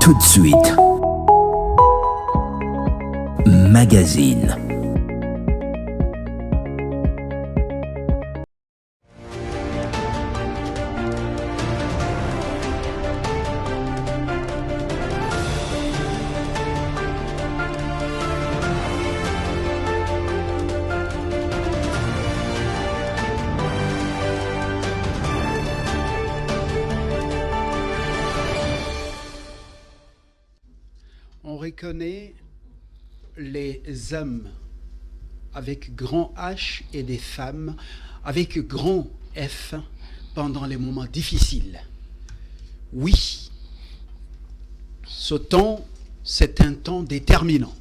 Tout de suite. Magazine. On reconnaît les hommes avec grand H et des femmes avec grand F pendant les moments difficiles. Oui, ce temps, c'est un temps déterminant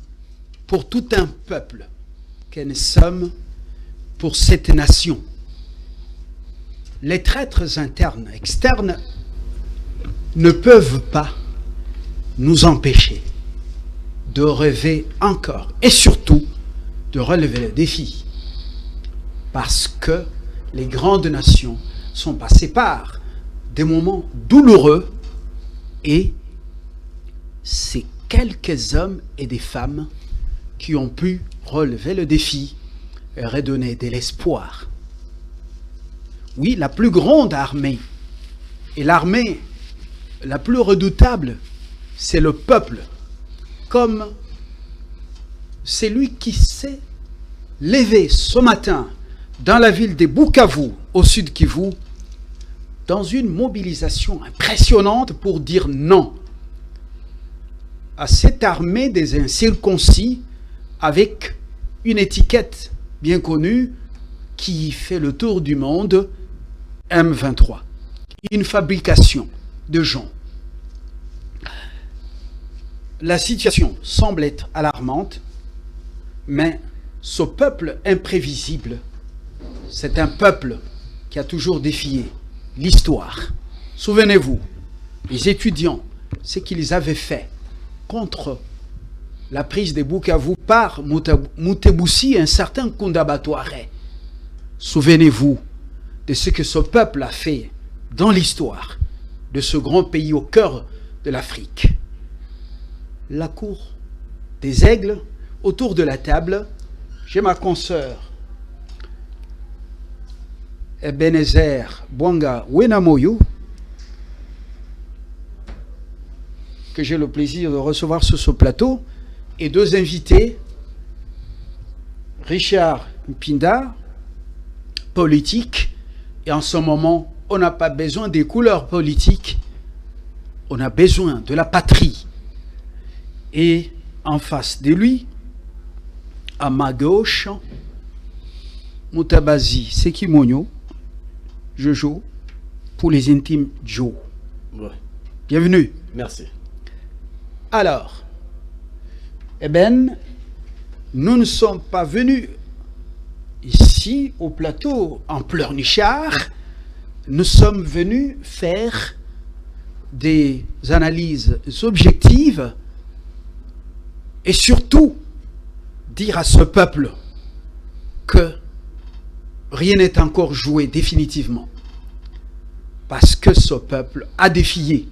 pour tout un peuple que nous sommes, pour cette nation. Les traîtres internes, externes, ne peuvent pas nous empêcher de rêver encore et surtout de relever le défi. Parce que les grandes nations sont passées par des moments douloureux et c'est quelques hommes et des femmes qui ont pu relever le défi et redonner de l'espoir. Oui, la plus grande armée et l'armée la plus redoutable, c'est le peuple. Comme celui qui s'est levé ce matin dans la ville de Bukavu, au sud Kivu, dans une mobilisation impressionnante pour dire non à cette armée des incirconcis avec une étiquette bien connue qui fait le tour du monde, M23, une fabrication de gens. La situation semble être alarmante, mais ce peuple imprévisible, c'est un peuple qui a toujours défié l'histoire. Souvenez-vous, les étudiants, ce qu'ils avaient fait contre la prise de Bukavu par Mutebutsi et un certain Kundaba Touareg. Souvenez-vous de ce que ce peuple a fait dans l'histoire de ce grand pays au cœur de l'Afrique. La cour des aigles, autour de la table, j'ai ma consoeur Ebenezer Bwanga Wenamoyo, que j'ai le plaisir de recevoir sur ce plateau, et deux invités, Richard Mpinda, politique, et en ce moment, on n'a pas besoin des couleurs politiques, on a besoin de la patrie. Et en face de lui, à ma gauche, Mutabazi Sekimonyo, Jojo, pour les intimes Joe. Ouais. Bienvenue. Merci. Alors, eh bien, nous ne sommes pas venus ici au plateau en pleurnichard. Nous sommes venus faire des analyses objectives et surtout dire à ce peuple que rien n'est encore joué définitivement. Parce que ce peuple a défié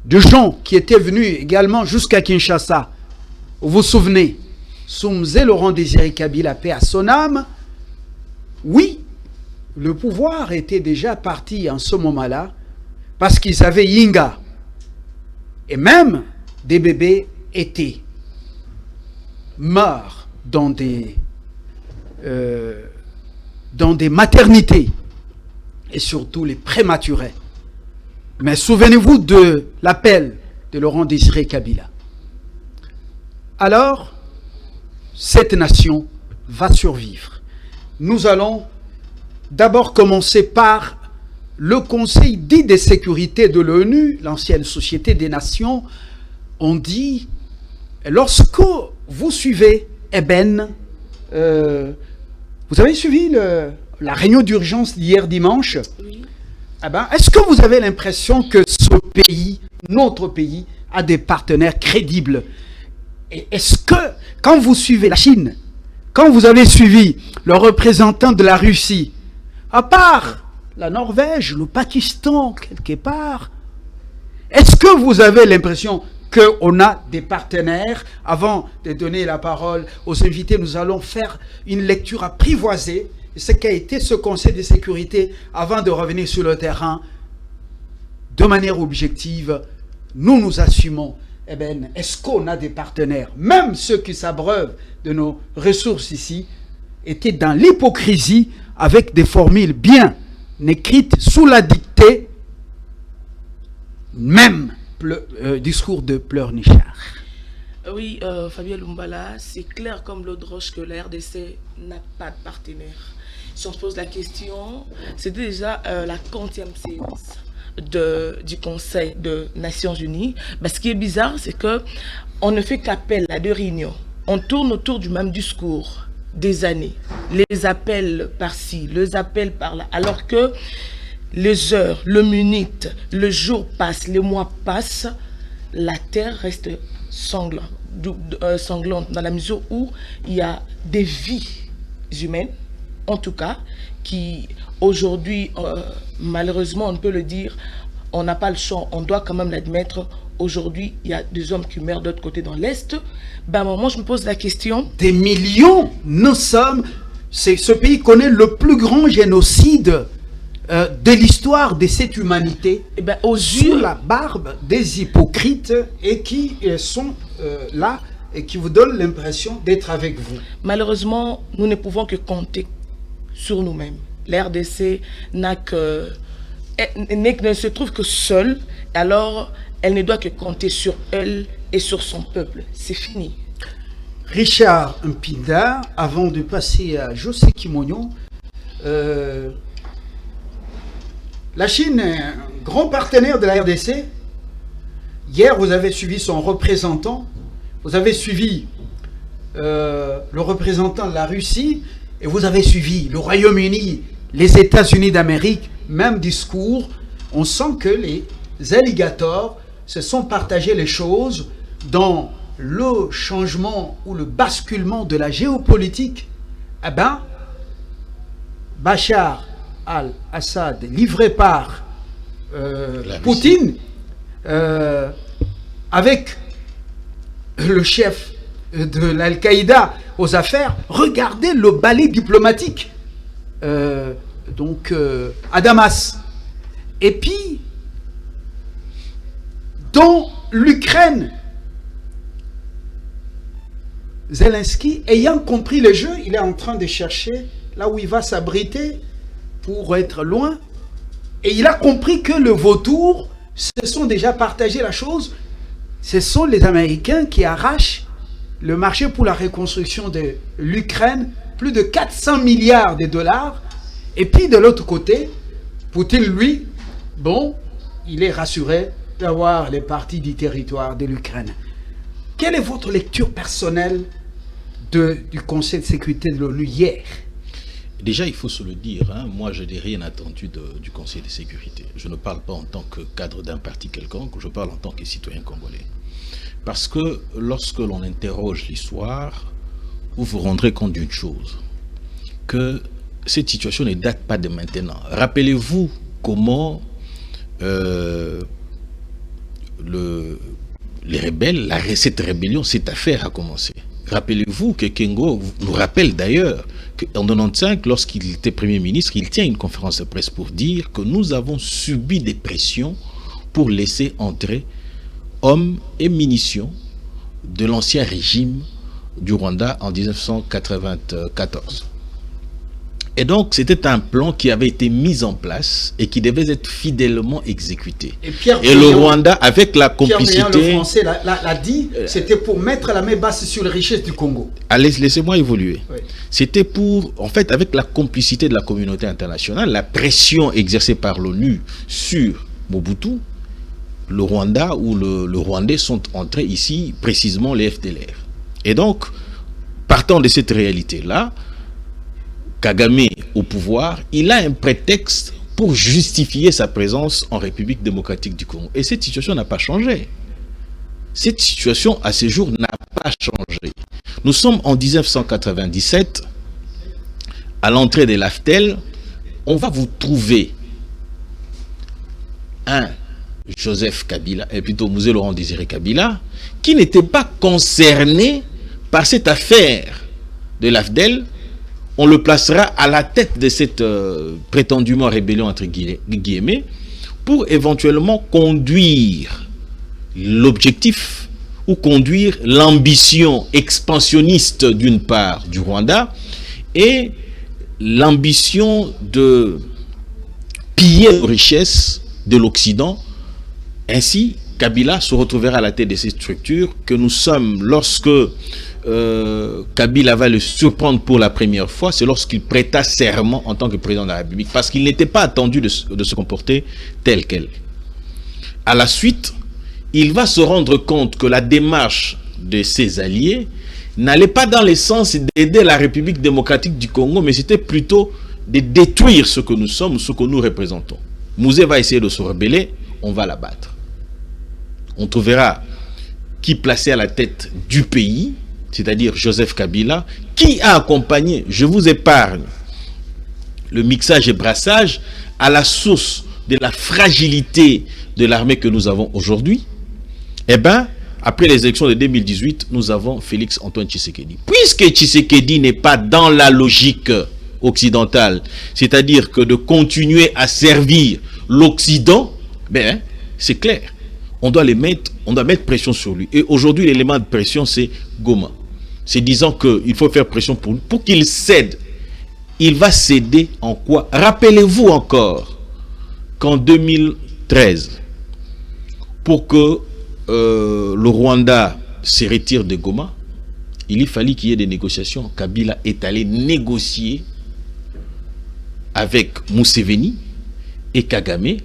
de gens qui étaient venus également jusqu'à Kinshasa. Vous vous souvenez, Soumze Laurent Désiré Kabila, paix à son âme. Oui, le pouvoir était déjà parti en ce moment-là parce qu'ils avaient Yinga. Et même des bébés étaient morts dans des maternités et surtout les prématurés. Mais souvenez-vous de l'appel de Laurent Désiré Kabila. Alors, cette nation va survivre. Nous allons d'abord commencer par le Conseil dit de sécurité de l'ONU, l'ancienne Société des Nations. On dit, lorsque vous suivez Eben, vous avez suivi la réunion d'urgence d'hier dimanche? Oui. Eh ben, est-ce que vous avez l'impression que ce pays, notre pays, a des partenaires crédibles? Et est-ce que, quand vous suivez la Chine, quand vous avez suivi le représentant de la Russie, à part la Norvège, le Pakistan, quelque part, Est-ce que vous avez l'impression qu'on a des partenaires? Avant de donner la parole aux invités, nous allons faire une lecture apprivoisée de ce qu'a été ce Conseil de sécurité avant de revenir sur le terrain de manière objective. Nous assumons. Eh bien, est-ce qu'on a des partenaires? Même ceux qui s'abreuvent de nos ressources ici étaient dans l'hypocrisie avec des formules bien écrites sous la dictée même discours de Pleurnichard. Oui, Fabien Lumbala, c'est clair comme l'eau de roche que la RDC n'a pas de partenaire. Si on se pose la question, c'était déjà la 40e séance du Conseil des Nations Unies. Ben, ce qui est bizarre, c'est qu'on ne fait qu'appel à 2 réunions. On tourne autour du même discours des années. Les appels par-ci, les appels par-là, alors que les heures, les minutes, le jour passe, les mois passent, la terre reste sanglante dans la mesure où il y a des vies humaines, en tout cas, qui aujourd'hui, malheureusement, on peut le dire, on n'a pas le choix, on doit quand même l'admettre. Aujourd'hui, il y a des hommes qui meurent de l'autre côté dans l'Est. Ben, moi, je me pose la question. Des millions, nous sommes. Ce pays connaît le plus grand génocide de l'histoire de cette humanité, Eh ben, sous la barbe des hypocrites et qui sont là et qui vous donnent l'impression d'être avec vous. Malheureusement, nous ne pouvons que compter sur nous-mêmes. La RDC ne se trouve que seule, alors elle ne doit que compter sur elle et sur son peuple. C'est fini. Richard Mpinda, avant de passer à José Kimonyo, la Chine est un grand partenaire de la RDC. Hier, vous avez suivi son représentant, vous avez suivi le représentant de la Russie, et vous avez suivi le Royaume-Uni, les États-Unis d'Amérique, même discours. On sent que les alligators se sont partagés les choses dans le changement ou le basculement de la géopolitique. Eh bien, Bachar al-Assad, livré par Poutine, avec le chef de l'Al-Qaïda aux affaires, regardez le balai diplomatique à Damas. Et puis, dans l'Ukraine, Zelensky, ayant compris le jeu, il est en train de chercher là où il va s'abriter pour être loin. Et il a compris que le vautour, se sont déjà partagé la chose. Ce sont les Américains qui arrachent le marché pour la reconstruction de l'Ukraine, plus de 400 milliards de dollars. Et puis de l'autre côté, Poutine, lui, bon, il est rassuré d'avoir les parties du territoire de l'Ukraine. Quelle est votre lecture personnelle du Conseil de sécurité de l'ONU hier? Déjà, il faut se le dire, hein, moi je n'ai rien attendu du Conseil de sécurité. Je ne parle pas en tant que cadre d'un parti quelconque, je parle en tant que citoyen congolais. Parce que lorsque l'on interroge l'histoire, vous vous rendrez compte d'une chose, que cette situation ne date pas de maintenant. Rappelez-vous comment les rebelles, cette rébellion, cette affaire a commencé. Rappelez-vous que Kengo nous rappelle d'ailleurs qu'en 1995, lorsqu'il était Premier ministre, il tient une conférence de presse pour dire que nous avons subi des pressions pour laisser entrer hommes et munitions de l'ancien régime du Rwanda en 1994. Et donc, c'était un plan qui avait été mis en place et qui devait être fidèlement exécuté. Et le Rwanda, avec la complicité... Pierre Péan, le français, l'a dit, c'était pour mettre la main basse sur les richesses du Congo. Allez, laissez-moi évoluer. Oui. C'était pour, en fait, avec la complicité de la communauté internationale, la pression exercée par l'ONU sur Mobutu, le Rwanda ou le Rwandais sont entrés ici, précisément les FDLR. Et donc, partant de cette réalité-là, Kagame au pouvoir, il a un prétexte pour justifier sa présence en République démocratique du Congo. Et cette situation n'a pas changé. Cette situation, à ce jour, n'a pas changé. Nous sommes en 1997, à l'entrée de l'AFTEL, on va vous trouver un Joseph Kabila, et plutôt Musée Laurent Désiré Kabila, qui n'était pas concerné par cette affaire de l'AFDEL. On le placera à la tête de cette prétendument rébellion entre guillemets pour éventuellement conduire l'objectif ou conduire l'ambition expansionniste d'une part du Rwanda et l'ambition de piller les richesses de l'Occident. Ainsi, Kabila se retrouvera à la tête de ces structures que nous sommes, lorsque Kabila va le surprendre pour la première fois, c'est lorsqu'il prêta serment en tant que président de la République, parce qu'il n'était pas attendu de se comporter tel quel. À la suite, il va se rendre compte que la démarche de ses alliés n'allait pas dans le sens d'aider la République démocratique du Congo, mais c'était plutôt de détruire ce que nous sommes, ce que nous représentons. Musée va essayer de se rebeller, on va l'abattre. On trouvera qui placé à la tête du pays, c'est-à-dire Joseph Kabila, qui a accompagné, je vous épargne, le mixage et brassage à la source de la fragilité de l'armée que nous avons aujourd'hui. Eh bien, après les élections de 2018, nous avons Félix Antoine Tshisekedi. Puisque Tshisekedi n'est pas dans la logique occidentale, c'est-à-dire que de continuer à servir l'Occident, ben, c'est clair. On doit mettre pression sur lui. Et aujourd'hui, l'élément de pression, c'est Goma. C'est disant qu'il faut faire pression pour qu'il cède. Il va céder en quoi? Rappelez-vous encore qu'en 2013, pour que le Rwanda se retire de Goma, il fallait qu'il y ait des négociations. Kabila est allé négocier avec Museveni et Kagame,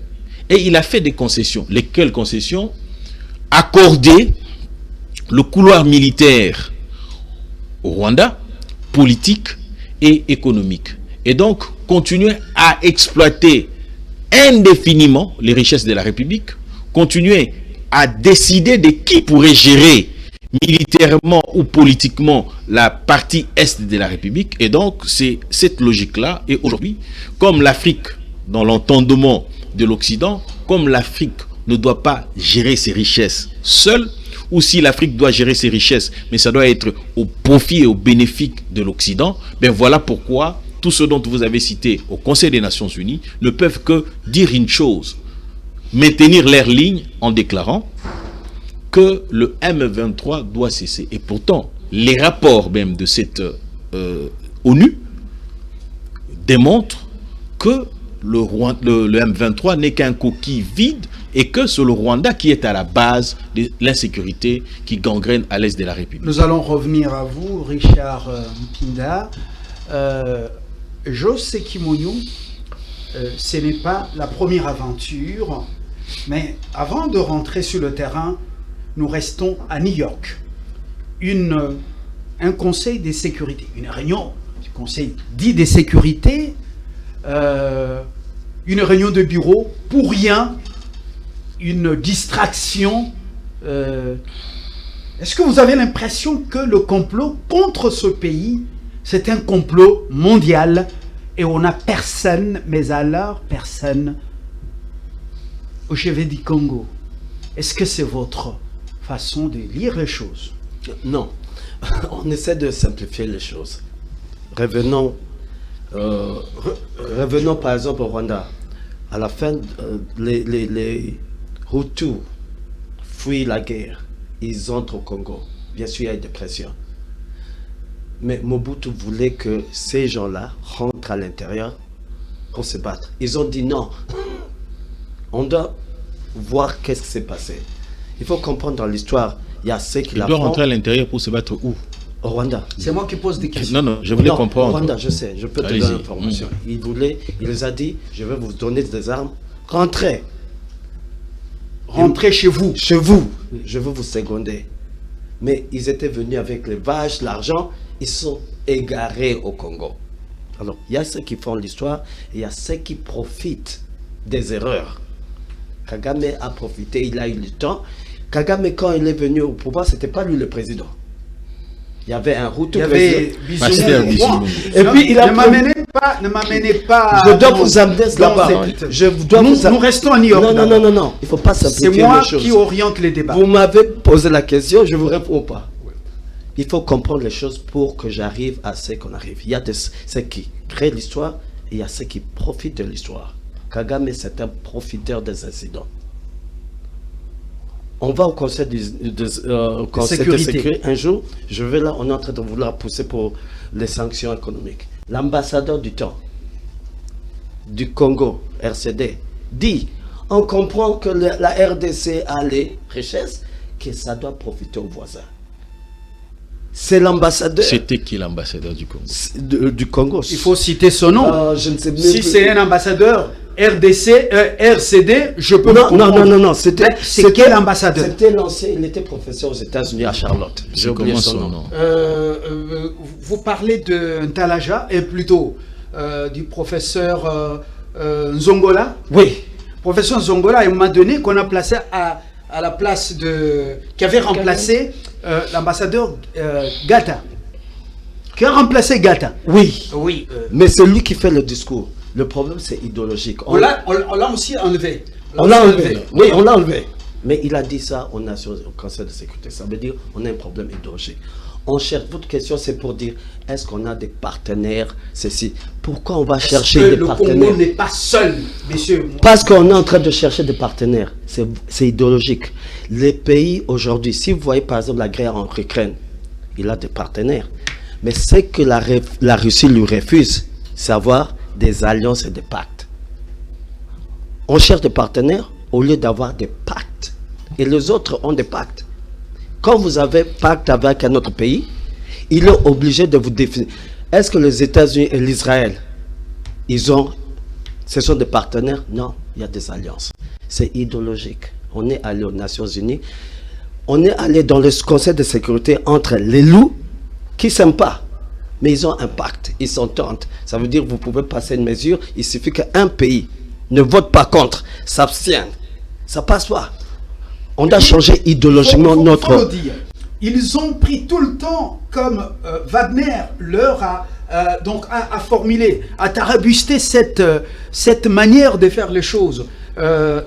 et il a fait des concessions. Lesquelles concessions? Accorder le couloir militaire au Rwanda, politique et économique. Et donc, continuer à exploiter indéfiniment les richesses de la République, continuer à décider de qui pourrait gérer militairement ou politiquement la partie est de la République. Et donc, c'est cette logique-là. Et aujourd'hui, comme l'Afrique, dans l'entendement de l'Occident, comme l'Afrique ne doit pas gérer ses richesses seule, ou si l'Afrique doit gérer ses richesses, mais ça doit être au profit et au bénéfice de l'Occident, ben voilà pourquoi tous ceux dont vous avez cité au Conseil des Nations Unies ne peuvent que dire une chose, maintenir leur ligne en déclarant que le M23 doit cesser. Et pourtant, les rapports même de cette ONU démontrent que le M23 n'est qu'un coquille vide et que c'est le Rwanda qui est à la base de l'insécurité qui gangrène à l'est de la République. Nous allons revenir à vous, Richard Mpinda. José Kimonyo, ce n'est pas la première aventure, mais avant de rentrer sur le terrain, nous restons à New York. Un conseil de sécurité, une réunion du conseil dit de sécurité, une réunion de bureau, pour rien, une distraction. Est-ce que vous avez l'impression que le complot contre ce pays, c'est un complot mondial et on n'a personne, mais alors personne au chevet du Congo? Est-ce que c'est votre façon de lire les choses? Non, on essaie de simplifier les choses. Revenons par exemple au Rwanda. À la fin, les Hutus fuient la guerre. Ils entrent au Congo. Bien sûr, il y a des pressions. Mais Mobutu voulait que ces gens-là rentrent à l'intérieur pour se battre. Ils ont dit non. On doit voir qu'est-ce qui s'est passé. Il faut comprendre dans l'histoire, il y a ceux qui la font. Il doit rentrer à l'intérieur pour se battre où? Au Rwanda. C'est moi qui pose des questions. Non, je voulais comprendre. Au Rwanda, je sais, je peux te donner l'information. Il les a dit, je vais vous donner des armes, rentrez. Rentrez chez vous. Chez vous. Je veux vous seconder. Mais ils étaient venus avec les vaches, l'argent, ils sont égarés au Congo. Alors, il y a ceux qui font l'histoire et il y a ceux qui profitent des erreurs. Kagame a profité, il a eu le temps. Kagame, quand il est venu au pouvoir, ce n'était pas lui le président. Il y avait un Hutu Il y avait président. Pasteur Bissoumou. Bissoumou. Et puis il a ne m'amenez pas. Je dois dans- vous amener dans là-bas. cette- Je dois nous, vous am- nous restons à New York. Non, non, d'abord. non, non, non. Il ne faut pas C'est simplifier moi les choses. qui oriente les débats. Vous m'avez posé la question, je ne vous réponds pas. Il faut comprendre les choses pour que j'arrive à ce qu'on arrive. Il y a ceux qui créent l'histoire et il y a ceux qui profitent de l'histoire. Kagame, c'est un profiteur des incidents. On va au conseil au conseil de sécurité. sécurité. Un jour, je vais là, on est en train de vouloir pousser pour les sanctions économiques. L'ambassadeur du temps du Congo, RCD, dit, on comprend que la RDC a les richesses, que ça doit profiter aux voisins. C'est l'ambassadeur C'était qui l'ambassadeur du Congo? du Congo. Il faut citer son nom. Je ne sais même Si plus. c'est un ambassadeur RCD, je peux Non, comprendre. non, non, non, non, c'était... Mais c'est quel ambassadeur? C'était l'ancien, il était professeur aux États-Unis à Charlotte. J'ai oublié Comment son nom. Vous parlez de Ntalaja, et plutôt du professeur Nzongola. Oui. Professeur Nzongola, à un moment donné, qu'on a placé à la place de... qui avait remplacé l'ambassadeur Gata. Qui a remplacé Gata. Oui. Oui. Mais c'est lui qui fait le discours. Le problème, c'est idéologique. On l'a aussi enlevé. On l'a enlevé. Oui, on l'a enlevé. Mais il a dit ça aux Nations, au Conseil de sécurité. Ça veut dire qu'on a un problème idéologique. On cherche. Votre question, c'est pour dire est-ce qu'on a des partenaires, ceci. Pourquoi on va chercher des le partenaires? Congo n'est pas seul, messieurs. Parce qu'on est en train de chercher des partenaires. C'est idéologique. Les pays aujourd'hui, si vous voyez par exemple la guerre en Ukraine, il a des partenaires. Mais ce que la Russie lui refuse, c'est avoir des alliances et des pactes. On cherche des partenaires au lieu d'avoir des pactes. Et les autres ont des pactes. Quand vous avez pacte avec un autre pays, il est obligé de vous définir. Est-ce que les États-Unis et l'Israël, ce sont des partenaires? Non, il y a des alliances. C'est idéologique. On est allé aux Nations Unies, on est allé dans le Conseil de sécurité entre les loups qui ne s'aiment pas. Mais ils ont un pacte, ils s'entendent. Ça veut dire que vous pouvez passer une mesure, il suffit qu'un pays ne vote pas contre, s'abstienne. Ça passe pas. On doit changer idéologiquement Faut notre... le dire. Ils ont pris tout le temps, comme Wagner leur a formulé, a tarabusté cette manière de faire les choses.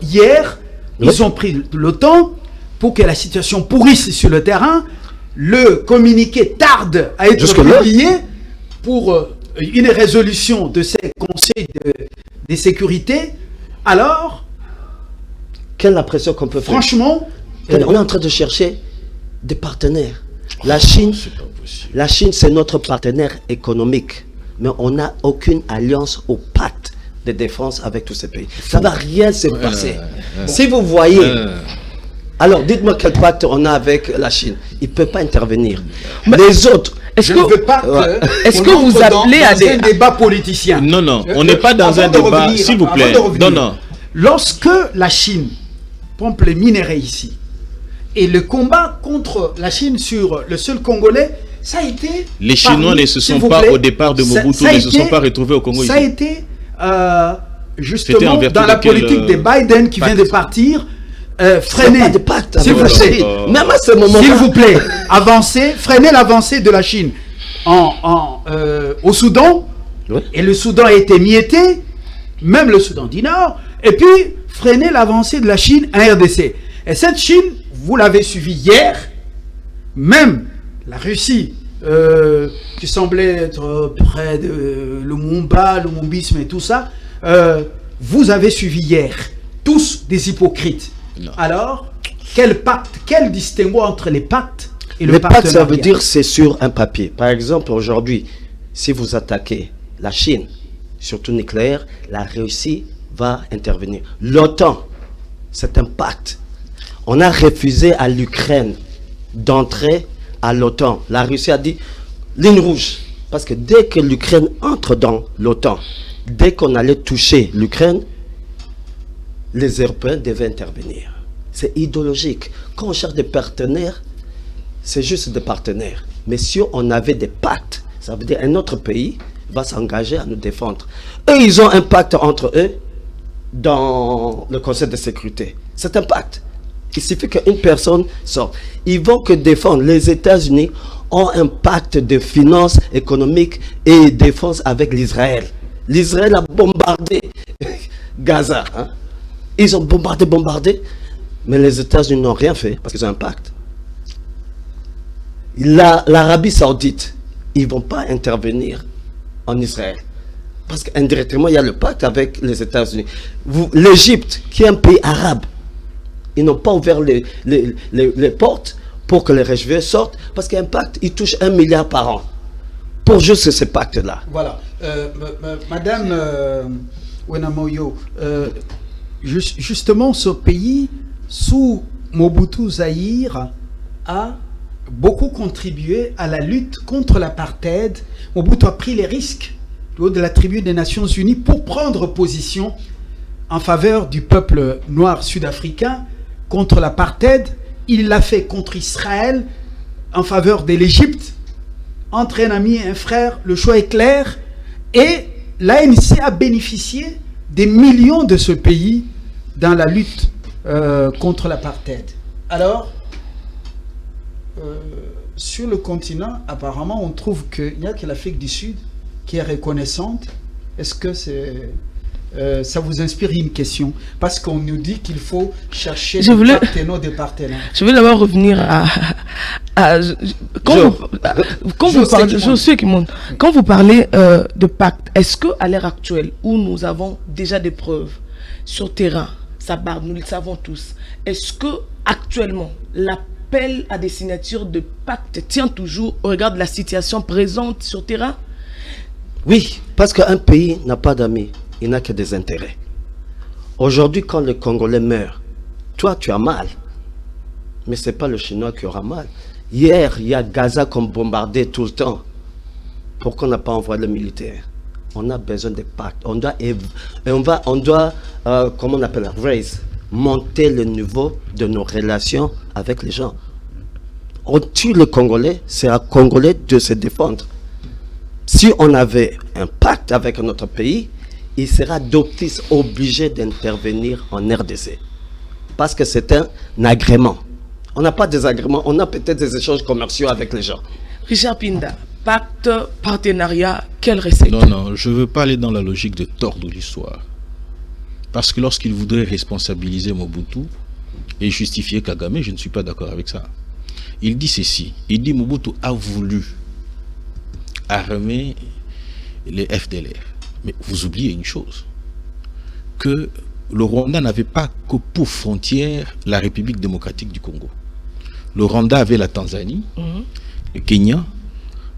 Hier, ils ont pris le temps pour que la situation pourrisse sur le terrain. Le communiqué tarde à être publié pour une résolution de ces conseils de sécurité. Alors, quelle impression qu'on peut faire? franchement, On est en train de chercher des partenaires. La Chine, c'est notre partenaire économique. Mais on n'a aucune alliance au pacte de défense avec tous ces pays. Ça ne va rien se passer. Si vous voyez... Alors, dites-moi quel pacte on a avec la Chine. Il ne peut pas intervenir. Mais les autres... je ne veux pas est-ce que vous appelez à un débat politicien? Non, non, on n'est pas dans un débat, s'il vous plaît. Non, non. Lorsque la Chine pompe les minéraux ici, et le combat contre la Chine sur le sol congolais, ça a été... Les Chinois ne se sont pas, au départ de Mobutu, ne se sont pas retrouvés au Congo. Ça a ici. été justement dans la de quel, politique de Biden qui vient de partir, freiner, pas de pacte s'il vous avec la plaît, Chine. Même à ce moment-là, s'il vous plaît, avancer, freiner l'avancée de la Chine au Soudan, Oui. et le Soudan a été mietté, même le Soudan du Nord, et puis freiner l'avancée de la Chine en RDC. Et cette Chine, vous l'avez suivi hier, même la Russie, qui semblait être près de Lumumba, le Lumumbisme et tout ça, vous avez suivi hier, tous des hypocrites. Non. Alors, quel pacte, quel distinguo entre les pactes et le les pactes, ça veut partenariat? dire c'est sur un papier. Par exemple, aujourd'hui, si vous attaquez la Chine, surtout nucléaire, la Russie va intervenir. L'OTAN, c'est un pacte. On a refusé à l'Ukraine d'entrer à l'OTAN. La Russie a dit ligne rouge. Parce que dès que l'Ukraine entre dans l'OTAN, dès qu'on allait toucher l'Ukraine, les Européens devaient intervenir. C'est idéologique. Quand on cherche des partenaires, c'est juste des partenaires. Mais si on avait des pactes, ça veut dire un autre pays va s'engager à nous défendre. Eux, ils ont un pacte entre eux dans le Conseil de sécurité. C'est un pacte. Il suffit qu'une personne sorte. Ils vont que défendre. Les États-Unis ont un pacte de finances économiques et défense avec l'Israël. L'Israël a bombardé Gaza. Hein. Ils ont bombardé. Mais les États-Unis n'ont rien fait parce qu'ils ont un pacte. L'Arabie Saoudite, ils ne vont pas intervenir en Israël. Parce qu'indirectement, il y a le pacte avec les États-Unis. L'Égypte, qui est un pays arabe, ils n'ont pas ouvert les portes pour que les réfugiés sortent, parce qu'il y a un pacte, ils touchent 1 milliard par an. Pour juste ce pacte-là. Voilà. Madame Wenamoyo, justement, ce pays, sous Mobutu Zahir, a beaucoup contribué à la lutte contre l'apartheid. Mobutu a pris les risques de la tribune des Nations Unies pour prendre position en faveur du peuple noir sud-africain contre l'apartheid. Il l'a fait contre Israël en faveur de l'Égypte. Entre un ami et un frère, le choix est clair. Et l'ANC a bénéficié des millions de ce pays dans la lutte contre l'apartheid. Alors, sur le continent, apparemment, on trouve qu'il n'y a que l'Afrique du Sud qui est reconnaissante. Est-ce que ça vous inspire une question? Parce qu'on nous dit qu'il faut chercher des partenaires. Je veux d'abord revenir quand vous parlez de pacte, est-ce qu'à l'heure actuelle, où nous avons déjà des preuves sur terrain, ça barre, nous le savons tous, est-ce que actuellement l'appel à des signatures de pacte tient toujours au regard de la situation présente sur terrain? Oui, parce qu'un pays n'a pas d'amis, il n'a que des intérêts. Aujourd'hui, quand le Congolais meurt, toi tu as mal, mais ce n'est pas le Chinois qui aura mal. Hier, il y a Gaza qu'on bombardait tout le temps. Pourquoi on n'a pas envoyé les militaires? On a besoin de pactes. On doit comment on appelle, monter le niveau de nos relations avec les gens. On tue le Congolais, c'est à Congolais de se défendre. Si on avait un pacte avec notre pays, il sera d'office obligé d'intervenir en RDC. Parce que c'est un agrément. On n'a pas des agréments, on a peut-être des échanges commerciaux avec les gens. Richard Pinda, pacte, partenariat, quelle recette? Non, je ne veux pas aller dans la logique de tordre l'histoire. Parce que lorsqu'il voudrait responsabiliser Mobutu et justifier Kagame, je ne suis pas d'accord avec ça. Il dit ceci, il dit Mobutu a voulu armer les FDLR. Mais vous oubliez une chose, que le Rwanda n'avait pas que pour frontière la République démocratique du Congo. Le Rwanda avait la Tanzanie, le Kenya,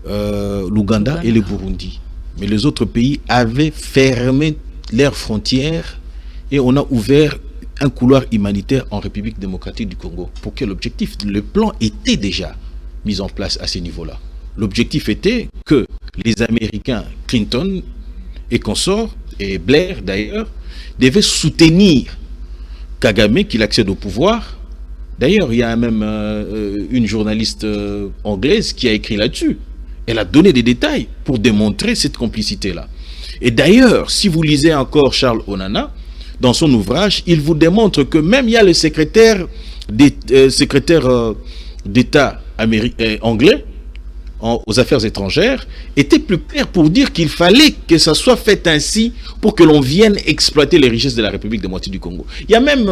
l'Ouganda et le Burundi. Mais les autres pays avaient fermé leurs frontières et on a ouvert un couloir humanitaire en République démocratique du Congo. Pour quel objectif? Le plan était déjà mis en place à ce niveau-là. L'objectif était que les Américains, Clinton et consorts, et Blair d'ailleurs, devaient soutenir Kagame qu'il accède au pouvoir. D'ailleurs, il y a même une journaliste anglaise qui a écrit là-dessus. Elle a donné des détails pour démontrer cette complicité-là. Et d'ailleurs, si vous lisez encore Charles Onana, dans son ouvrage, il vous démontre que même il y a le secrétaire d'État anglais aux affaires étrangères, était plus clair pour dire qu'il fallait que ça soit fait ainsi pour que l'on vienne exploiter les richesses de la République démocratique du Congo. Il y a même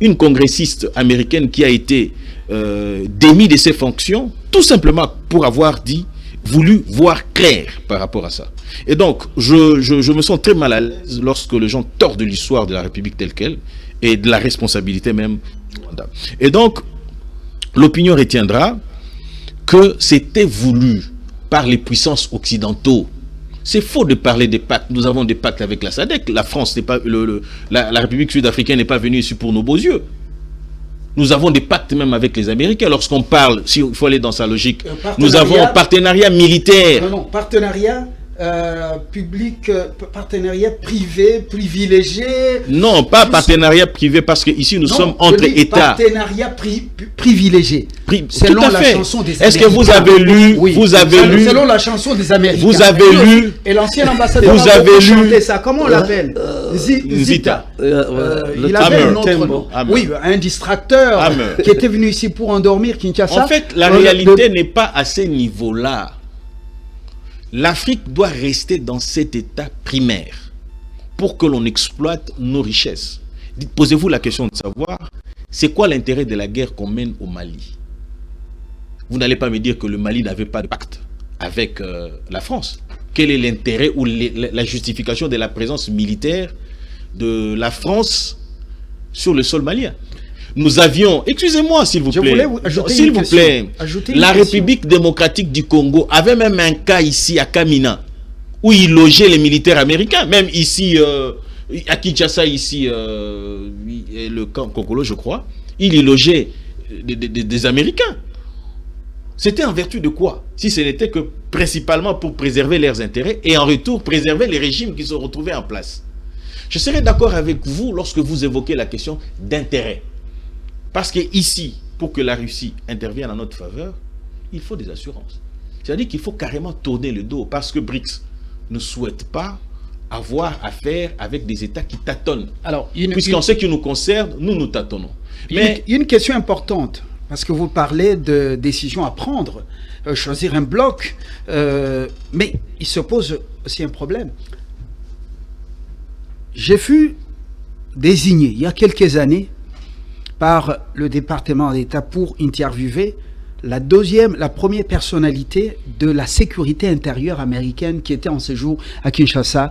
une congressiste américaine qui a été démise de ses fonctions, tout simplement pour avoir voulu voir clair par rapport à ça. Et donc, je me sens très mal à l'aise lorsque les gens tordent de l'histoire de la République telle qu'elle et de la responsabilité même du Rwanda. Et donc, l'opinion retiendra que c'était voulu par les puissances occidentaux. C'est faux de parler des pactes. Nous avons des pactes avec la SADC. La France n'est pas, la République sud-africaine n'est pas venue ici pour nos beaux yeux. Nous avons des pactes même avec les Américains. Lorsqu'on parle, s'il faut aller dans sa logique, nous avons un partenariat militaire. Non, partenariat public, partenariat privé, privilégié. Non, pas partenariat privé, parce que ici nous sommes entre États. Partenariat privilégié. Selon tout à la fait. chanson des Est-ce Américains. que vous avez lu, Oui. Selon la chanson des Américains. Vous avez lu. Et l'ancien ambassadeur Vous avez lu. chanté ça. Comment on l'appelle? Zita. Il avait un autre nom. Oui, un distracteur qui était venu ici pour endormir Kinshasa. En fait, la réalité n'est pas à ce niveau-là. L'Afrique doit rester dans cet état primaire pour que l'on exploite nos richesses. Posez-vous la question de savoir, c'est quoi l'intérêt de la guerre qu'on mène au Mali? Vous n'allez pas me dire que le Mali n'avait pas de pacte avec la France. Quel est l'intérêt ou la justification de la présence militaire de la France sur le sol malien? Nous avions, excusez-moi s'il vous plaît, s'il vous plaît, la République démocratique du Congo avait même un cas ici à Kamina où ils logeaient les militaires américains, même ici à Kinshasa, ici le camp Kokolo, je crois, ils y logeaient des Américains. C'était en vertu de quoi? Si ce n'était que principalement pour préserver leurs intérêts et en retour préserver les régimes qui se retrouvaient en place. Je serais d'accord avec vous lorsque vous évoquez la question d'intérêt. Parce que ici, pour que la Russie intervienne en notre faveur, il faut des assurances. C'est-à-dire qu'il faut carrément tourner le dos parce que BRICS ne souhaite pas avoir affaire avec des États qui tâtonnent. Alors, puisqu'en ce qui nous concerne, nous tâtonnons. Mais il y a une question importante, parce que vous parlez de décisions à prendre, choisir un bloc, mais il se pose aussi un problème. J'ai fui désigné il y a quelques années par le département d'État pour interviewer la première personnalité de la sécurité intérieure américaine qui était en séjour à Kinshasa,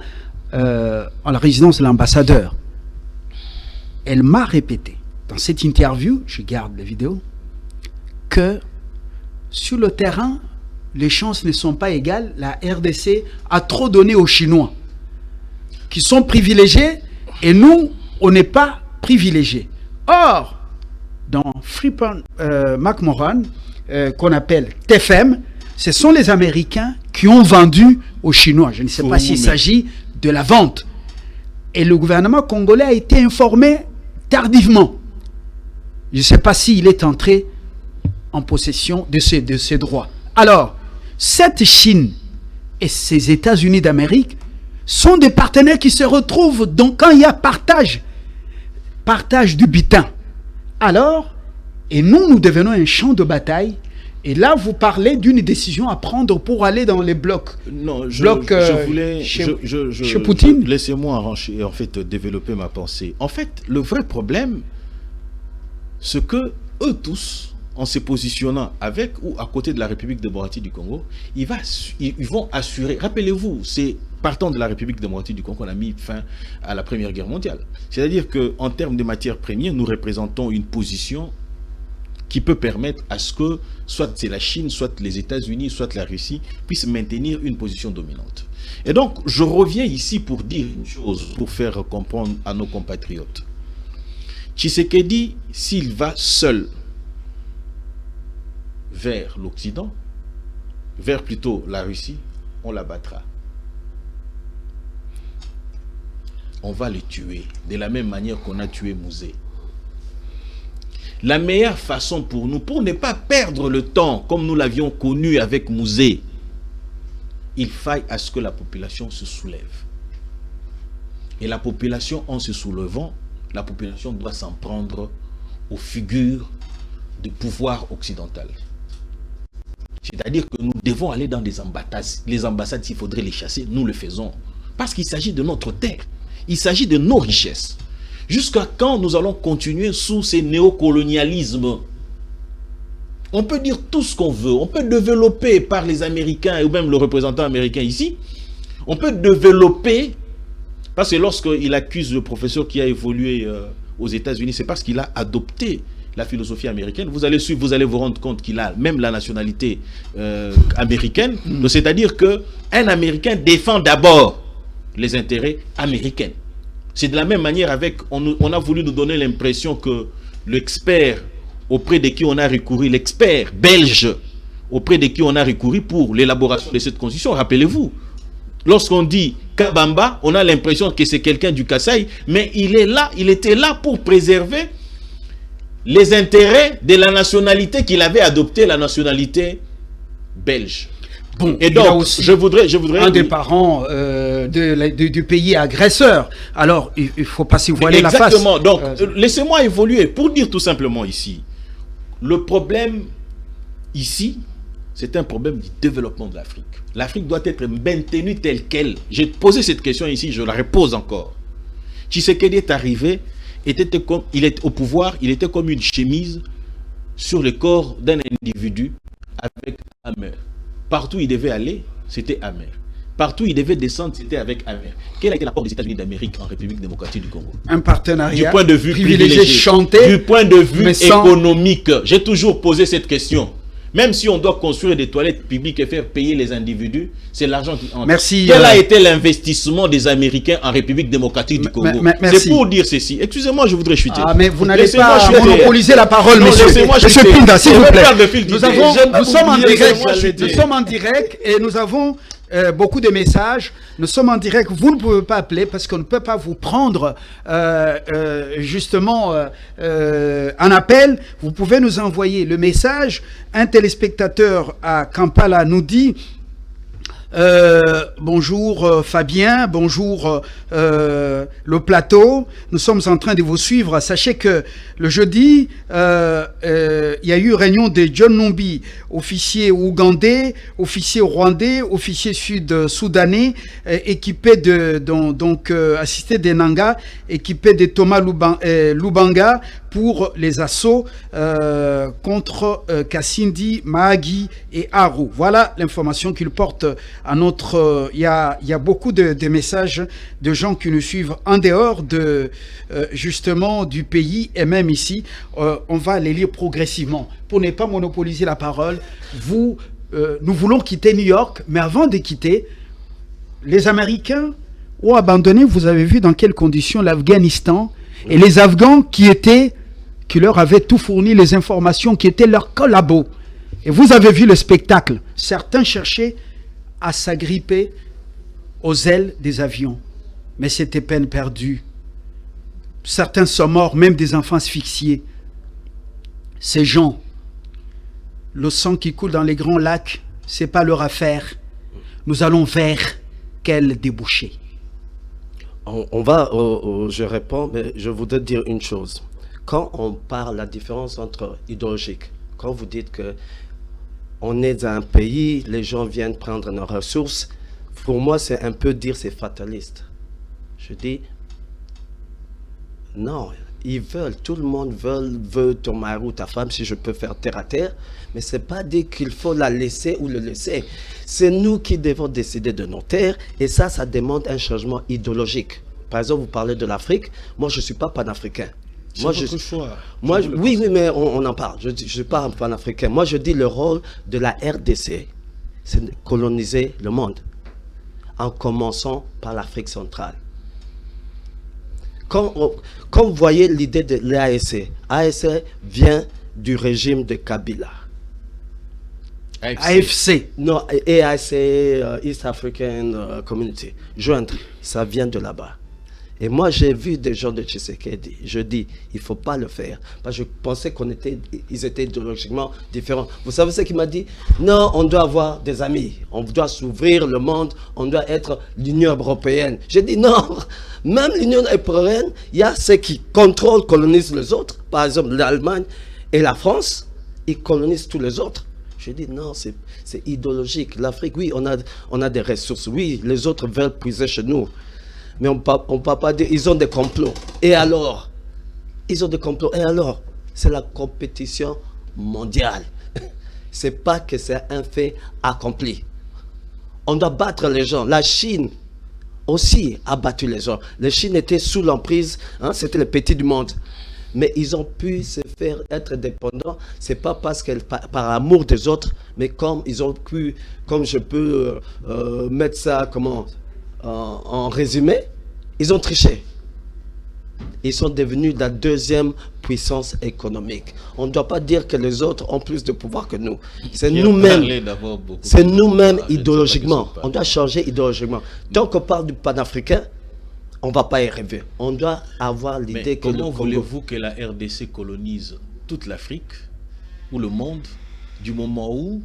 en la résidence de l'ambassadeur. Elle m'a répété, dans cette interview, je garde la vidéo, que sur le terrain, les chances ne sont pas égales. La RDC a trop donné aux Chinois, qui sont privilégiés, et nous, on n'est pas privilégiés. Or, dans Freeport McMoran, qu'on appelle TFM, ce sont les Américains qui ont vendu aux Chinois. Je ne sais pas s'il s'agit de la vente. Et le gouvernement congolais a été informé tardivement. Je ne sais pas s'il est entré en possession de ces droits. Alors, cette Chine et ces États-Unis d'Amérique sont des partenaires qui se retrouvent donc quand il y a partage du butin. Alors, et nous devenons un champ de bataille. Et là, vous parlez d'une décision à prendre pour aller dans les blocs. Non, je voulais... Chez Poutine. Laissez-moi en fait développer ma pensée. En fait, le vrai problème, c'est que eux tous, en se positionnant avec ou à côté de la République démocratique du Congo, ils vont assurer... Rappelez-vous, c'est partant de la République démocratique du Congo qu'on a mis fin à la Première Guerre mondiale. C'est-à-dire qu'en termes de matières premières, nous représentons une position qui peut permettre à ce que soit c'est la Chine, soit les États-Unis, soit la Russie puissent maintenir une position dominante. Et donc, je reviens ici pour dire une chose, pour faire comprendre à nos compatriotes. Tshisekedi, s'il va seul vers l'Occident, vers plutôt la Russie, on l'abattra. On va le tuer, de la même manière qu'on a tué Mouzé. La meilleure façon pour nous, pour ne pas perdre le temps, comme nous l'avions connu avec Mouzé, il faille à ce que la population se soulève. Et la population, en se soulevant, la population doit s'en prendre aux figures de pouvoir occidental. C'est-à-dire que nous devons aller dans des ambassades. Les ambassades, s'il faudrait les chasser, nous le faisons. Parce qu'il s'agit de notre terre. Il s'agit de nos richesses. Jusqu'à quand nous allons continuer sous ces néocolonialismes? On peut dire tout ce qu'on veut. On peut développer par les Américains ou même le représentant américain ici. On peut développer, parce que lorsqu'il accuse le professeur qui a évolué aux États-Unis, c'est parce qu'il a adopté la philosophie américaine. Vous allez suivre, vous allez vous rendre compte qu'il a même la nationalité américaine. C'est-à-dire qu'un Américain défend d'abord les intérêts américains. C'est de la même manière avec, on a voulu nous donner l'impression que l'expert auprès de qui on a recouru, l'expert belge auprès de qui on a recouru pour l'élaboration de cette constitution, rappelez-vous, lorsqu'on dit Kabamba, on a l'impression que c'est quelqu'un du Kasaï, mais il était là pour préserver les intérêts de la nationalité qu'il avait adoptée, la nationalité belge. Bon, et donc, je voudrais un des parents du pays agresseur. Alors, il faut pas s'y voiler la face. Exactement. Donc, laissez-moi évoluer pour dire tout simplement ici, le problème ici, c'est un problème du développement de l'Afrique. L'Afrique doit être maintenue telle qu'elle. J'ai posé cette question ici, je la repose encore. Tshisekedi est arrivé, il est au pouvoir, il était comme une chemise sur le corps d'un individu avec amer. Partout où il devait aller, c'était amer. Partout où il devait descendre, c'était avec amer. Quel a été l'apport des États-Unis d'Amérique en République démocratique du Congo? Un partenariat du point de vue privilégié, chanté, du point de vue économique. J'ai toujours posé cette question. Même si on doit construire des toilettes publiques et faire payer les individus, c'est l'argent qui entre. Merci. Quel a été l'investissement des Américains en République démocratique du Congo? C'est pour dire ceci. Excusez-moi, je voudrais chuter. Ah, mais vous n'allez pas monopoliser la parole, monsieur. Monsieur Pinda, s'il vous plaît. Nous sommes en direct et nous avons beaucoup de messages. Nous sommes en direct. Vous ne pouvez pas appeler parce qu'on ne peut pas vous prendre justement un appel. Vous pouvez nous envoyer le message. Un téléspectateur à Kampala nous dit bonjour Fabien, bonjour le plateau. Nous sommes en train de vous suivre. Sachez que le jeudi, il y a eu réunion de John Numbi, officier ougandais, officier rwandais, officier sud-soudanais, équipé assisté des Nanga, équipé de Thomas Lubanga pour les assauts contre Kassindi, Mahagi et Aru. Voilà l'information qu'il porte à notre... Il y a beaucoup de messages de gens qui nous suivent en dehors justement du pays et même ici. On va les lire progressivement pour ne pas monopoliser la parole. Nous voulons quitter New York, mais avant de quitter, les Américains ont abandonné, vous avez vu dans quelles conditions, l'Afghanistan, et les Afghans qui leur avaient tout fourni, les informations qui étaient leurs collabos. Et vous avez vu le spectacle. Certains cherchaient à s'agripper aux ailes des avions. Mais c'était peine perdue. Certains sont morts, même des enfants asphyxiés. Ces gens, le sang qui coule dans les grands lacs, ce n'est pas leur affaire. Nous allons vers quel débouché? Je réponds, mais je voudrais dire une chose. Quand on parle de la différence entre idéologique, quand vous dites que on est dans un pays, les gens viennent prendre nos ressources, pour moi c'est un peu dire c'est fataliste. Je dis non, ils veulent, tout le monde veut ton mari ou ta femme, si je peux faire terre à terre, mais c'est pas dire qu'il faut la laisser ou le laisser. C'est nous qui devons décider de nos terres et ça demande un changement idéologique. Par exemple, vous parlez de l'Afrique, moi je ne suis pas panafricain. Oui, mais on en parle. Je ne suis pas un panafricain. Moi, je dis le rôle de la RDC, c'est de coloniser le monde, en commençant par l'Afrique centrale. Quand vous voyez l'idée de l'ASC, ASC vient du régime de Kabila. AFC. Non, ASC, East African Community. Joindre, ça vient de là-bas. Et moi, j'ai vu des gens de Tshisekedi. Je dis, il ne faut pas le faire. Parce que je pensais qu'ils étaient idéologiquement différents. Vous savez ce qu'il m'a dit? Non, on doit avoir des amis. On doit s'ouvrir le monde. On doit être l'Union européenne. J'ai dit non. Même l'Union européenne, il y a ceux qui contrôlent, colonisent les autres. Par exemple, l'Allemagne et la France, ils colonisent tous les autres. J'ai dit non, c'est idéologique. L'Afrique, oui, on a des ressources. Oui, les autres veulent puiser chez nous. Mais on ne peut pas dire ils ont des complots. Et alors? Ils ont des complots. Et alors? C'est la compétition mondiale. Ce n'est pas que c'est un fait accompli. On doit battre les gens. La Chine aussi a battu les gens. La Chine était sous l'emprise, c'était le petit du monde. Mais ils ont pu se faire être dépendants. Ce n'est pas parce que par amour des autres, mais comme ils ont pu, comme je peux mettre ça, comment en résumé, ils ont triché. Ils sont devenus la deuxième puissance économique. On ne doit pas dire que les autres ont plus de pouvoir que nous. C'est nous-mêmes. C'est nous-mêmes idéologiquement. On doit changer idéologiquement. Tant qu'on parle du panafricain, on ne va pas y rêver. On doit avoir l'idée que comment voulez-vous que la RDC colonise toute l'Afrique ou le monde du moment où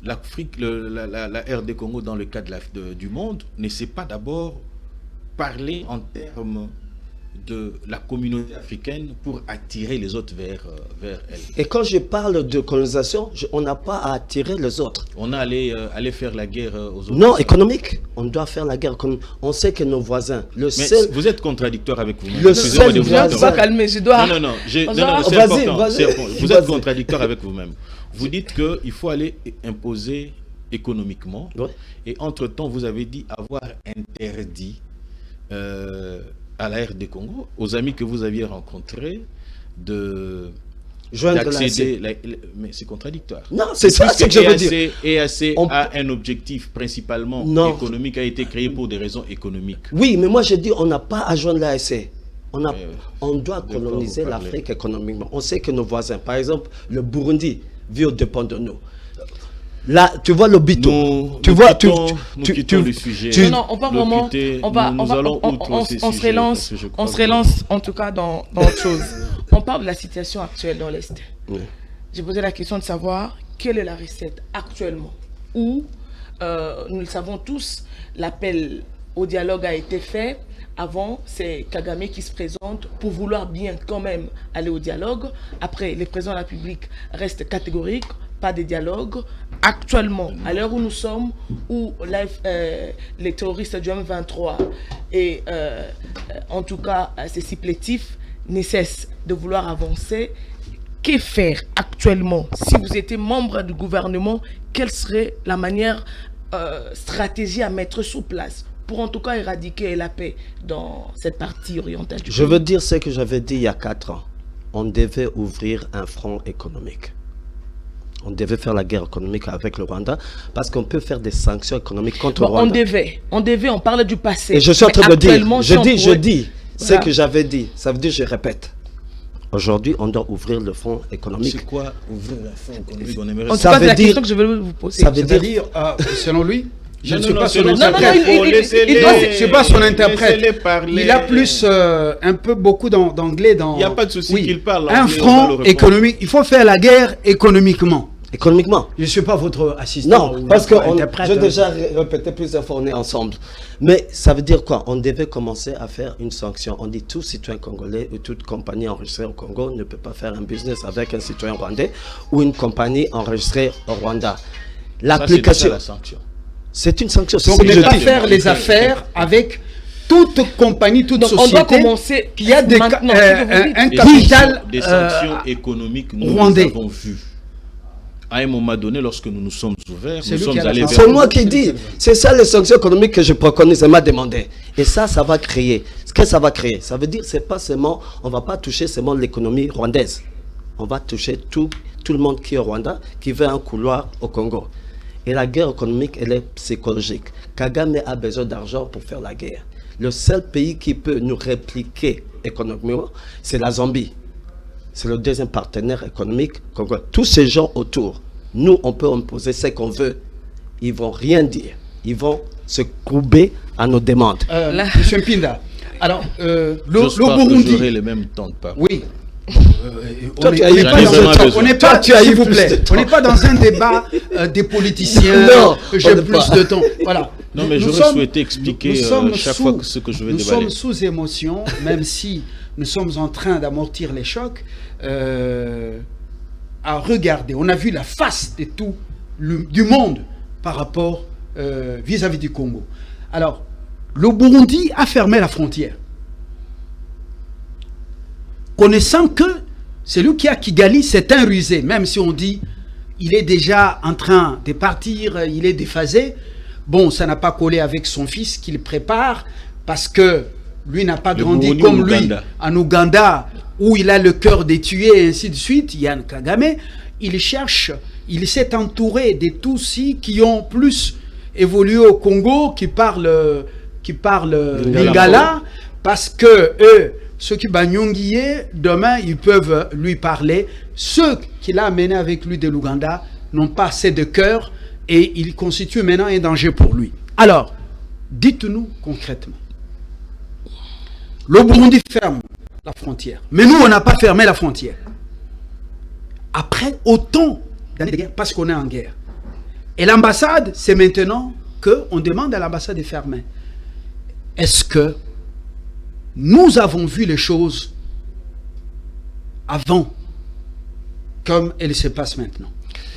l'Afrique, la RD Congo dans le cadre du monde ne sait pas d'abord parler en termes de la communauté africaine pour attirer les autres vers elle. Et quand je parle de colonisation, on n'a pas à attirer les autres. On a allé faire la guerre aux autres. Non, économique. On doit faire la guerre économique. On sait que nos voisins, vous êtes contradictoire avec vous-même. Le seul Je dois pas calmer, je dois... Non, c'est important. Vous êtes contradictoire avec vous-même. Vous dites qu'il faut aller imposer économiquement. Ouais. Et entre-temps, vous avez dit avoir interdit à la RD Congo, aux amis que vous aviez rencontrés, d'accéder... Mais c'est contradictoire. Non, c'est ça ce que je veux dire. EAC a un objectif principalement économique, a été créé pour des raisons économiques. Oui, mais moi je dis on n'a pas à joindre l'ASC. On doit coloniser l'Afrique économiquement. On sait que nos voisins, par exemple, le Burundi, vit au dépend de nous. Là, tu vois le bito. Nous quittons le sujet. Non, on part vraiment. On se relance en tout cas dans autre chose. On parle de la situation actuelle dans l'Est. Oui. J'ai posé la question de savoir quelle est la recette actuellement où, nous le savons tous, l'appel au dialogue a été fait. Avant, c'est Kagame qui se présente pour vouloir bien quand même aller au dialogue. Après, le président de la République reste catégorique, pas de dialogue. Actuellement, à l'heure où nous sommes, où les terroristes du M23 et en tout cas ces supplétifs ne cessent de vouloir avancer, que faire actuellement? Si vous étiez membre du gouvernement, quelle serait la manière, stratégie à mettre sous place pour en tout cas éradiquer la paix dans cette partie orientale du pays? Je veux dire ce que j'avais dit il y a 4 ans. On devait ouvrir un front économique. On devait faire la guerre économique avec le Rwanda parce qu'on peut faire des sanctions économiques contre le Rwanda. On devait, on parle du passé. Et je suis en train de dire, je dis ce que j'avais dit. Ça veut dire, je répète. Aujourd'hui, on doit ouvrir le front économique. C'est quoi ouvrir le front économique? Ça veut dire, la question que je veux vous poser. Ça veut dire, selon lui, je ne suis pas son interprète. Je ne suis pas son interprète. Il a plus un peu beaucoup d'anglais dans. Il n'y a pas de souci qu'il parle. Un front économique. Il faut faire la guerre économiquement. Économiquement. Je ne suis pas votre assistant. Non, parce que j'ai déjà répété plusieurs fois, on est ensemble. Mais ça veut dire quoi? On devait commencer à faire une sanction. On dit tout citoyen congolais ou toute compagnie enregistrée au Congo ne peut pas faire un business avec un citoyen rwandais ou une compagnie enregistrée au Rwanda. L'application. C'est une sanction. Donc, ne pas faire les affaires avec toute compagnie, toute société qui a un capital des sanctions économiques, nous avons vu. À un moment donné, lorsque nous nous sommes ouverts, nous sommes allés vers... C'est moi qui dis. C'est ça les sanctions économiques que je préconise. Elle m'a demandé. Et ça va créer. Ce que ça va créer, ça veut dire que c'est pas seulement... On ne va pas toucher seulement l'économie rwandaise. On va toucher tout le monde qui est au Rwanda, qui veut un couloir au Congo. Et la guerre économique, elle est psychologique. Kagame a besoin d'argent pour faire la guerre. Le seul pays qui peut nous répliquer économiquement, c'est la Zambie. C'est le deuxième partenaire économique. Tous ces gens autour, nous, on peut imposer ce qu'on veut. Ils ne vont rien dire. Ils vont se courber à nos demandes. Monsieur Mpinda, alors, le Burundi... J'aurai le même temps de parole. Oui. On n'est pas dans un débat des politiciens. Non, j'ai plus de temps. Voilà. Non, mais j'aurais souhaité expliquer chaque fois ce que je vais déballer. Nous sommes sous émotion, même si nous sommes en train d'amortir les chocs. À regarder, on a vu la face de tout du monde par rapport vis-à-vis du Congo. Alors, le Burundi a fermé la frontière. Connaissant que celui qui a Kigali, c'est un rusé, même si on dit il est déjà en train de partir, il est déphasé. Bon, ça n'a pas collé avec son fils qu'il prépare parce que lui n'a pas grandi comme lui en Ouganda où il a le cœur de tuer et ainsi de suite. Yann Kagame, il s'est entouré de tous ceux qui ont plus évolué au Congo, qui parlent Lingala, parce que eux, ceux qui Banyongiye, demain, ils peuvent lui parler. Ceux qu'il a amenés avec lui de l'Ouganda n'ont pas assez de cœur et ils constituent maintenant un danger pour lui. Alors, dites-nous concrètement. Le Burundi ferme la frontière. Mais nous, on n'a pas fermé la frontière. Après autant d'années de guerre, parce qu'on est en guerre. Et l'ambassade, c'est maintenant qu'on demande à l'ambassade de fermer. Est-ce que nous avons vu les choses avant, comme elles se passent maintenant?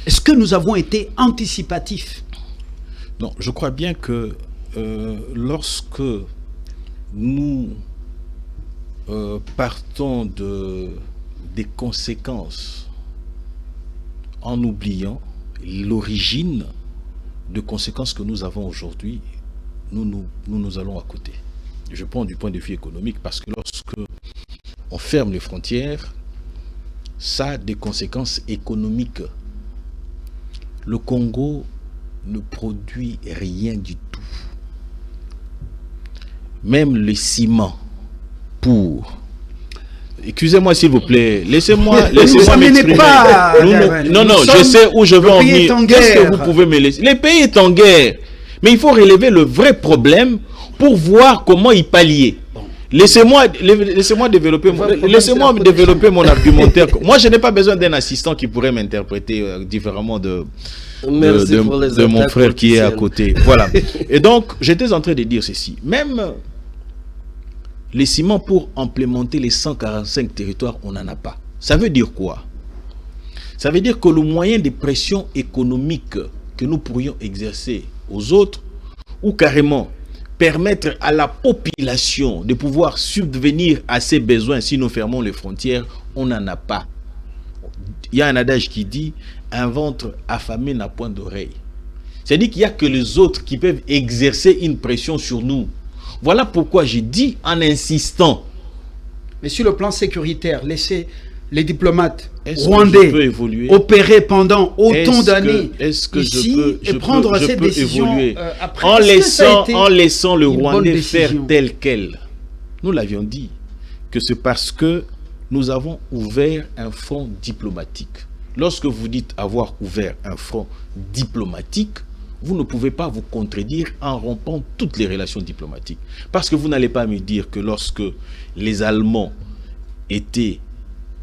Est-ce que nous avons été anticipatifs? Non, je crois bien que lorsque nous partons des conséquences en oubliant l'origine de conséquences que nous avons aujourd'hui, nous allons à côté. Je prends du point de vue économique parce que lorsque on ferme les frontières, ça a des conséquences économiques. Le Congo ne produit rien du tout. Même le ciment pour... Excusez-moi s'il vous plaît, laissez-moi m'exprimer. Non, je sais où je veux en venir. Qu'est-ce que vous pouvez me laisser? Le pays est en guerre. Mais il faut relever le vrai problème pour voir comment y pallier. Laissez-moi développer mon argumentaire. Moi, je n'ai pas besoin d'un assistant qui pourrait m'interpréter différemment de mon frère qui est à côté. Voilà. Et donc, j'étais en train de dire ceci. Même les ciments pour implémenter les 145 territoires, on n'en a pas. Ça veut dire quoi? Ça veut dire que le moyen de pression économique que nous pourrions exercer aux autres, ou carrément permettre à la population de pouvoir subvenir à ses besoins si nous fermons les frontières, on n'en a pas. Il y a un adage qui dit « un ventre affamé n'a point d'oreille ». C'est-à-dire qu'il n'y a que les autres qui peuvent exercer une pression sur nous. Voilà pourquoi j'ai dit en insistant. Mais sur le plan sécuritaire, laissez les diplomates rwandais opérer pendant autant d'années ici et prendre cette décision après. En laissant le Rwandais faire tel quel. Nous l'avions dit que c'est parce que nous avons ouvert un front diplomatique. Lorsque vous dites avoir ouvert un front diplomatique, vous ne pouvez pas vous contredire en rompant toutes les relations diplomatiques. Parce que vous n'allez pas me dire que lorsque les Allemands étaient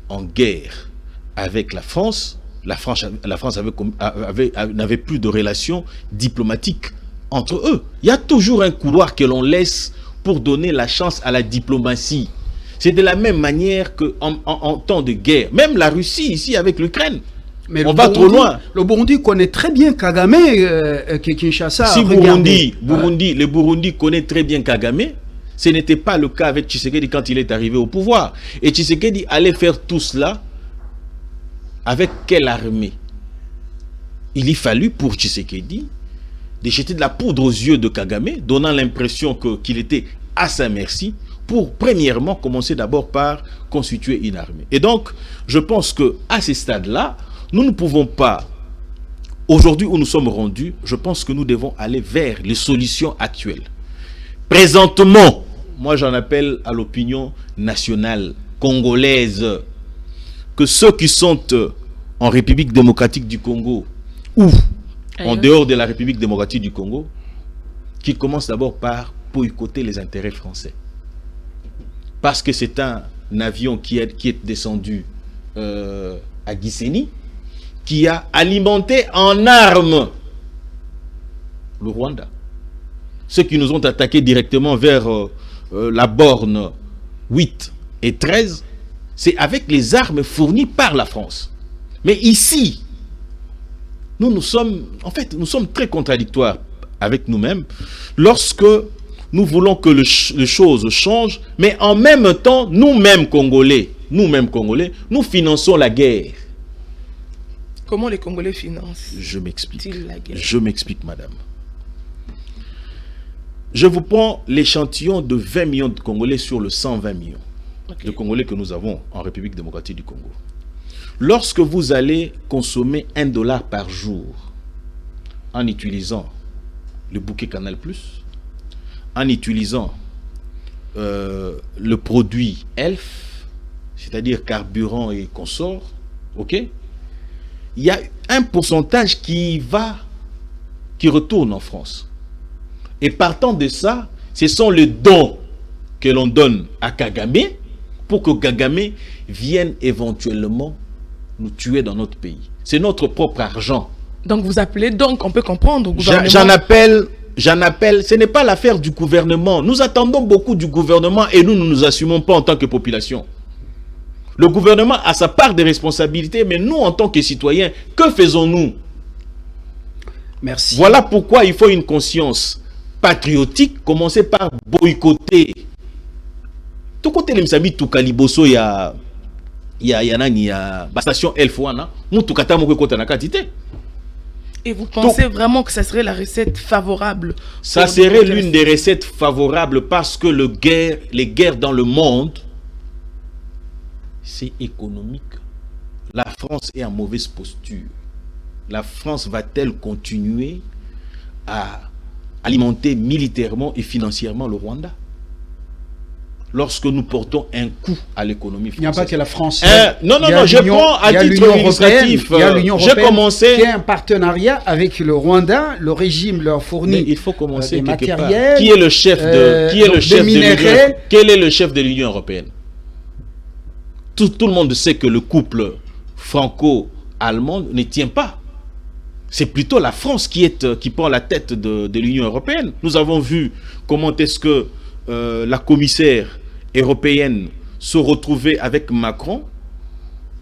en guerre avec la France n'avait plus de relations diplomatiques entre eux. Il y a toujours un couloir que l'on laisse pour donner la chance à la diplomatie. C'est de la même manière qu'en temps de guerre. Même la Russie ici avec l'Ukraine. Mais on va trop loin. Le Burundi connaît très bien Kagame, Kinshasa. Si le Burundi connaît très bien Kagame, ce n'était pas le cas avec Tshisekedi quand il est arrivé au pouvoir. Et Tshisekedi allait faire tout cela avec quelle armée? Il y fallut pour Tshisekedi de jeter de la poudre aux yeux de Kagame, donnant l'impression qu'il était à sa merci, pour premièrement commencer d'abord par constituer une armée. Et donc, je pense qu'à ce stade-là, nous ne pouvons pas, aujourd'hui où nous sommes rendus, je pense que nous devons aller vers les solutions actuelles. Présentement, moi j'en appelle à l'opinion nationale congolaise, que ceux qui sont en République démocratique du Congo ou en dehors de la République démocratique du Congo, qui commencent d'abord par boycotter les intérêts français. Parce que c'est un avion qui est descendu à Gisenyi, qui a alimenté en armes le Rwanda. Ceux qui nous ont attaqués directement vers la borne 8 et 13, c'est avec les armes fournies par la France. Mais ici, nous sommes très contradictoires avec nous-mêmes lorsque nous voulons que les choses changent, mais en même temps, nous-mêmes Congolais, nous finançons la guerre. Comment les Congolais financent? Je m'explique, madame. Je vous prends l'échantillon de 20 millions de Congolais sur le 120 millions de Congolais que nous avons en République démocratique du Congo. Lorsque vous allez consommer $1 par jour en utilisant le bouquet Canal+, en utilisant le produit ELF, c'est-à-dire carburant et consorts, ok, il y a un pourcentage qui retourne en France. Et partant de ça, ce sont les dons que l'on donne à Kagame pour que Kagame vienne éventuellement nous tuer dans notre pays. C'est notre propre argent. Donc vous appelez, donc on peut comprendre au gouvernement. J'en appelle, ce n'est pas l'affaire du gouvernement. Nous attendons beaucoup du gouvernement et nous ne nous assumons pas en tant que population. Le gouvernement a sa part de responsabilité, mais nous, en tant que citoyens, que faisons-nous? Merci. Voilà pourquoi il faut une conscience patriotique, commencer par boycotter. Tout côté les msami tout kaliboso ya station Elfouana, nous tout kata moko kota na quantité. Et vous pensez vraiment que ça serait la recette favorable? Ça serait l'une des recettes favorables parce que les guerres dans le monde, c'est économique. La France est en mauvaise posture. La France va-t-elle continuer à alimenter militairement et financièrement le Rwanda? Lorsque nous portons un coup à l'économie française. Il n'y a pas que la France. Non, je prends à titre illustratif. Il y a l'Union européenne commencé... qui a un partenariat avec le Rwanda. Le régime leur fournit il faut commencer des quelque matériels. Part. Qui est le chef Quel est le chef de l'Union européenne? Tout le monde sait que le couple franco-allemand ne tient pas. C'est plutôt la France qui prend la tête de l'Union européenne. Nous avons vu comment est-ce que la commissaire européenne se retrouvait avec Macron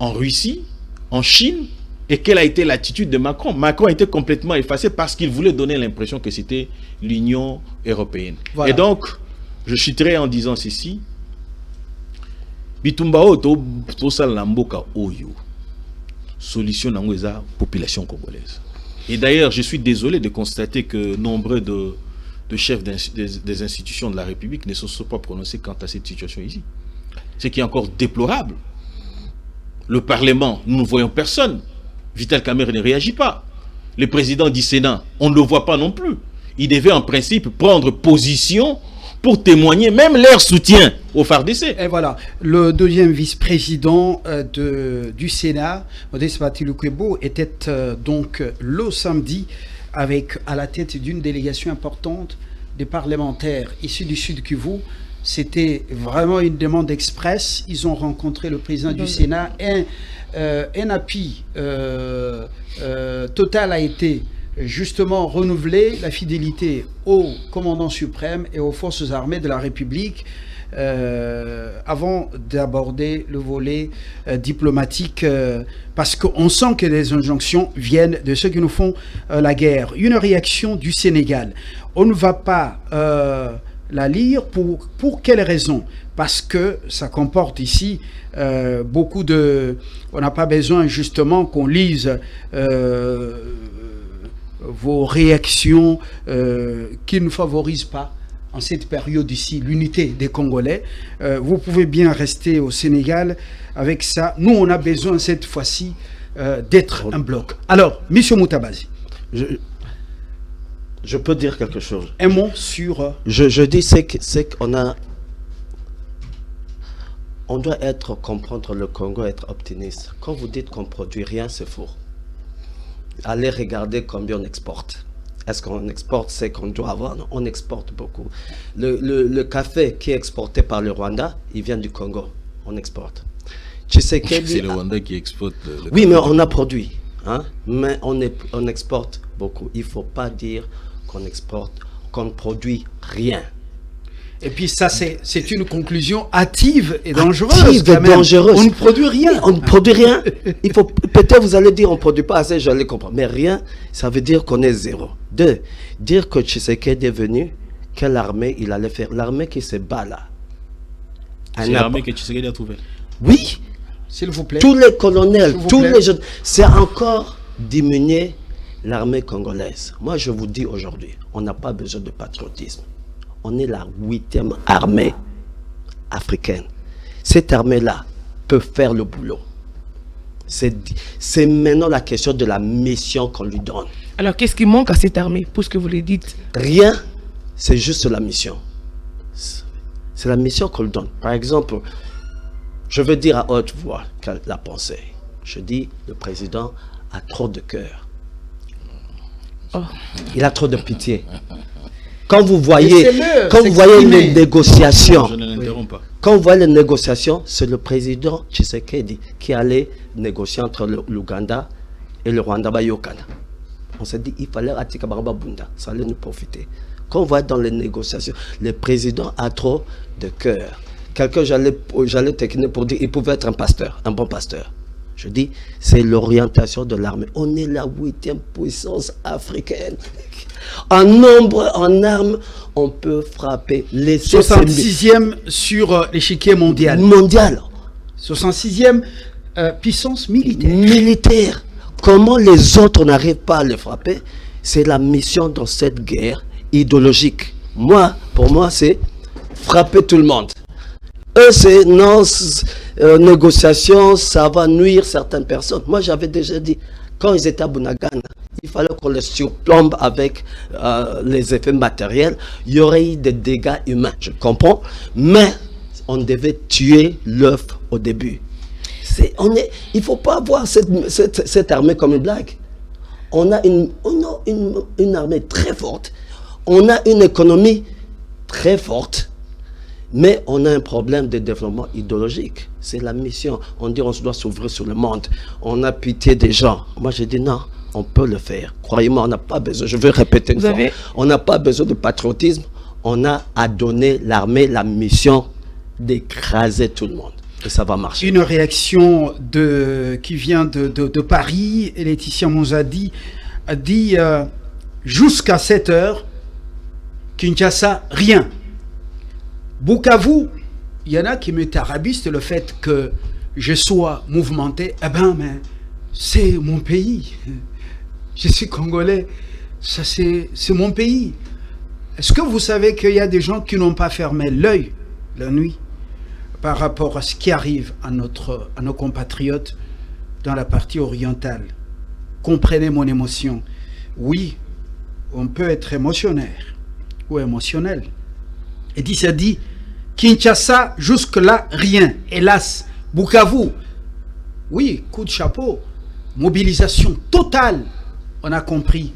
en Russie, en Chine, et quelle a été l'attitude de Macron. Macron était complètement effacé parce qu'il voulait donner l'impression que c'était l'Union européenne. Voilà. Et donc, je chuterai en disant ceci. Bitumbao to salamboka oyo. Solution dans la population congolaise. Et d'ailleurs, je suis désolé de constater que nombreux de chefs des institutions de la République ne se sont pas prononcés quant à cette situation ici. Ce qui est encore déplorable. Le Parlement, nous ne voyons personne. Vital Kamerhe ne réagit pas. Le président du Sénat, on ne le voit pas non plus. Il devait en principe prendre position pour témoigner même leur soutien au FARDC. Et voilà, le deuxième vice-président du Sénat, Modeste Batilukebo, était donc le samedi avec à la tête d'une délégation importante des parlementaires issus du Sud Kivu. C'était vraiment une demande express. Ils ont rencontré le président du Sénat. Un appui total a été justement renouvelé, la fidélité au commandant suprême et aux forces armées de la République avant d'aborder le volet diplomatique parce qu'on sent que les injonctions viennent de ceux qui nous font la guerre. Une réaction du Sénégal. On ne va pas la lire pour quelles raisons? Parce que ça comporte ici beaucoup de... On n'a pas besoin justement qu'on lise vos réactions qui ne favorisent pas en cette période ici l'unité des Congolais. Vous pouvez bien rester au Sénégal avec ça. Nous, on a besoin cette fois-ci d'être un bloc. Alors, M. Moutabazi. Je peux dire quelque chose. Un mot sur... Je dis c'est qu'on a... On doit comprendre le Congo, être optimiste. Quand vous dites qu'on ne produit rien, c'est faux. Allez regarder combien on exporte. Est-ce qu'on exporte ce qu'on doit avoir? Non, on exporte beaucoup. Le café qui est exporté par le Rwanda, il vient du Congo. On exporte. C'est le Rwanda qui exporte le oui, mais on a produit. Hein? Mais on exporte beaucoup. Il ne faut pas dire qu'on exporte, qu'on ne produit rien. Et puis ça, c'est une conclusion hâtive et dangereuse. Dangereuse. On ne produit rien. On ne produit rien. Peut-être vous allez dire on ne produit pas assez, j'allais comprendre. Mais rien, ça veut dire qu'on est zéro. Deux, dire que Tshisekedi est venu, quelle armée il allait faire? L'armée qui se bat là. C'est l'armée que Tshisekedi a trouvée. Oui. S'il vous plaît. Tous les colonels, tous les jeunes. C'est encore diminuer l'armée congolaise. Moi, je vous dis aujourd'hui, on n'a pas besoin de patriotisme. On est la 8e armée africaine. Cette armée-là peut faire le boulot. C'est maintenant la question de la mission qu'on lui donne. Alors, qu'est-ce qui manque à cette armée, pour ce que vous le dites? Rien, c'est juste la mission. C'est la mission qu'on donne. Par exemple, je veux dire à haute voix la pensée. Je dis, le président a trop de cœur. Il a trop de pitié. Quand vous voyez, les négociations, Je ne l'interromps pas. quand vous voyez les négociations, c'est le président Tshisekedi qui allait négocier entre l'Ouganda et le Rwanda Bayokana. On s'est dit, il fallait Atika Baraba Bunda, ça allait nous profiter. Quand on voit dans les négociations, le président a trop de cœur. Quelqu'un, j'allais techniquer pour dire, il pouvait être un pasteur, un bon pasteur. Je dis, c'est l'orientation de l'armée. On est la 8e puissance africaine. En nombre, en armes, on peut frapper les 66e sur l'échiquier mondial. 66e puissance militaire. Militaire. Comment les autres n'arrivent pas à les frapper? C'est la mission dans cette guerre idéologique. Pour moi, c'est frapper tout le monde. Eux, c'est non, négociation, ça va nuire certaines personnes. Moi, j'avais déjà dit, quand ils étaient à Bunagana, il fallait qu'on les surplombe avec les effets matériels. Il y aurait eu des dégâts humains, je comprends, mais on devait tuer l'œuf au début. Il ne faut pas voir cette armée comme une blague. On a une armée très forte, on a une économie très forte, mais on a un problème de développement idéologique. C'est la mission. On dit on doit s'ouvrir sur le monde. On a pitié des gens. Moi, j'ai dit non, on peut le faire. Croyez-moi, on n'a pas besoin, je vais répéter une fois, on n'a pas besoin de patriotisme. On a à donner l'armée la mission d'écraser tout le monde. Et ça va marcher. Une réaction qui vient de Paris. Et Laetitia Monzadi a dit jusqu'à 7 heures, Kinshasa, rien. Bukavu, il y en a qui me tarabistent le fait que je sois mouvementé. Eh ben, mais c'est mon pays. Je suis congolais. Ça, c'est mon pays. Est-ce que vous savez qu'il y a des gens qui n'ont pas fermé l'œil la nuit par rapport à ce qui arrive à nos compatriotes dans la partie orientale? Comprenez mon émotion. Oui, on peut être émotionnaire ou émotionnel. Et dit, ça dit, Kinshasa, jusque-là, rien. Hélas, Bukavu, oui, coup de chapeau, mobilisation totale. On a compris,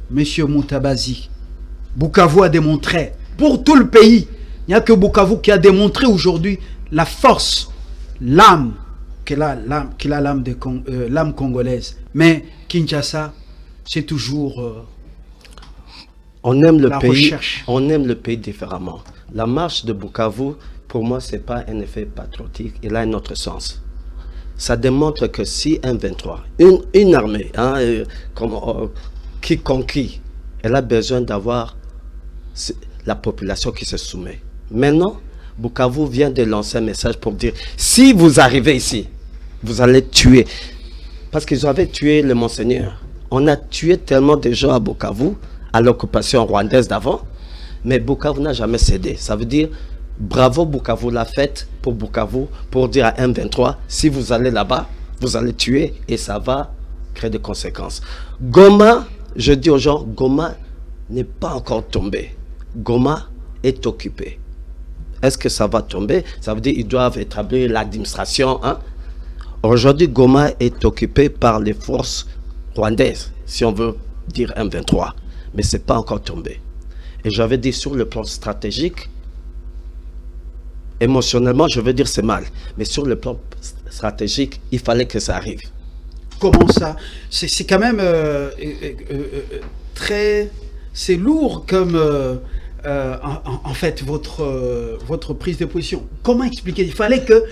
Monsieur Moutabazi. Bukavu a démontré, pour tout le pays, il n'y a que Bukavu qui a démontré aujourd'hui la force, l'âme, qu'il a l'âme congolaise. Mais Kinshasa, c'est toujours... On aime le pays, recherche. On aime le pays différemment. La marche de Bukavu, pour moi, ce n'est pas un effet patriotique, il a un autre sens. Ça démontre que si M23, une armée qui conquit, elle a besoin d'avoir la population qui se soumet. Maintenant, Bukavu vient de lancer un message pour dire, si vous arrivez ici, vous allez tuer. Parce qu'ils avaient tué le Monseigneur. On a tué tellement de gens à Bukavu, à l'occupation rwandaise d'avant, mais Bukavu n'a jamais cédé. Ça veut dire, bravo Bukavu, la fête pour Bukavu, pour dire à M23, si vous allez là-bas, vous allez tuer et ça va créer des conséquences. Goma, je dis aux gens, Goma n'est pas encore tombé. Goma est occupé. Est-ce que ça va tomber? Ça veut dire qu'ils doivent établir l'administration. Hein? Aujourd'hui, Goma est occupé par les forces rwandaises, si on veut dire M23. Mais ce n'est pas encore tombé. Et j'avais dit sur le plan stratégique, émotionnellement, je veux dire c'est mal. Mais sur le plan stratégique, il fallait que ça arrive. Comment ça? C'est quand même très... C'est lourd comme... en fait, votre prise de position. Comment expliquer? Il fallait que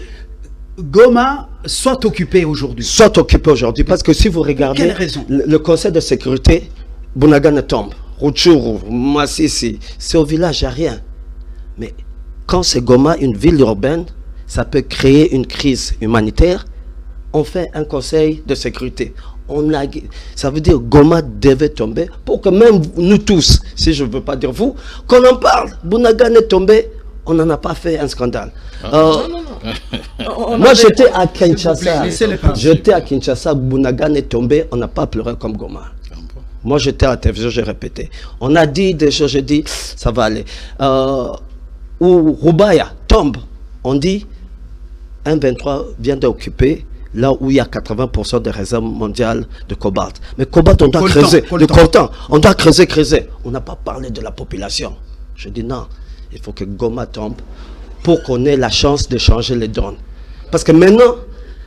Goma soit occupé aujourd'hui. Soit occupé aujourd'hui. Parce que si vous regardez... Quelle raison? Le Conseil de sécurité, Bunagana tombe. Rutshuru, Masisi, c'est au village, il n'y a rien. Mais quand c'est Goma, une ville urbaine, ça peut créer une crise humanitaire. On fait un conseil de sécurité. Ça veut dire Goma devait tomber pour que même nous tous, si je ne veux pas dire vous, qu'on en parle. Bunagana est tombé, on n'en a pas fait un scandale. Moi j'étais à Kinshasa. J'étais à Kinshasa, Bunagana est tombé, on n'a pas pleuré comme Goma. Moi, j'étais à la télévision, j'ai répété. On a dit des choses, j'ai dit, ça va aller. où Roubaïa tombe, on dit M23 vient d'occuper là où il y a 80% des réserves mondiales de cobalt. Mais cobalt, on doit creuser. Le coltan, on doit creuser. On n'a pas parlé de la population. Je dis non, il faut que Goma tombe pour qu'on ait la chance de changer les donnes. Parce que maintenant...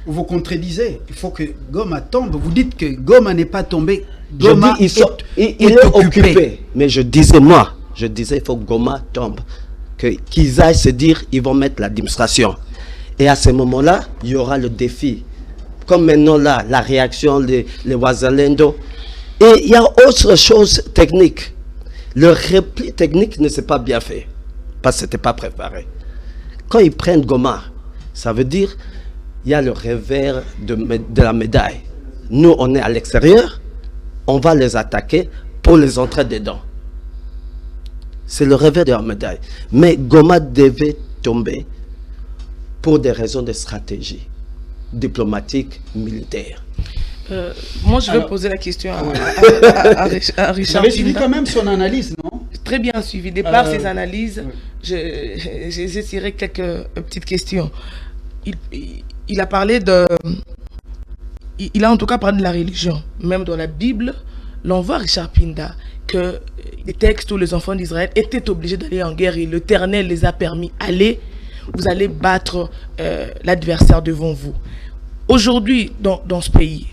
Vous contredisez. Il faut que Goma tombe. Vous dites que Goma n'est pas tombé. Goma il est occupé. Mais je disais, il faut que Goma tombe. Qu'ils aillent se dire, ils vont mettre l'administration. Et à ce moment-là, il y aura le défi. Comme maintenant là, la réaction, les Wazalendo. Et il y a autre chose technique. Le repli technique ne s'est pas bien fait. Parce que ce n'était pas préparé. Quand ils prennent Goma, ça veut dire il y a le revers de la médaille. Nous, on est à l'extérieur, on va les attaquer pour les entrer dedans. C'est le revers de la médaille. Mais Goma devait tomber pour des raisons de stratégie diplomatique, militaire. Moi, je vais poser la question à Richard. Vous avez suivi quand même son analyse, non? Très bien suivi. De par ses analyses, j'ai tiré quelques petites questions. Il a parlé de... Il a en tout cas parlé de la religion. Même dans la Bible, l'on voit, Richard Pinda, que les textes où les enfants d'Israël étaient obligés d'aller en guerre et l'Éternel les a permis. Allez, vous allez battre l'adversaire devant vous. Aujourd'hui, dans ce pays,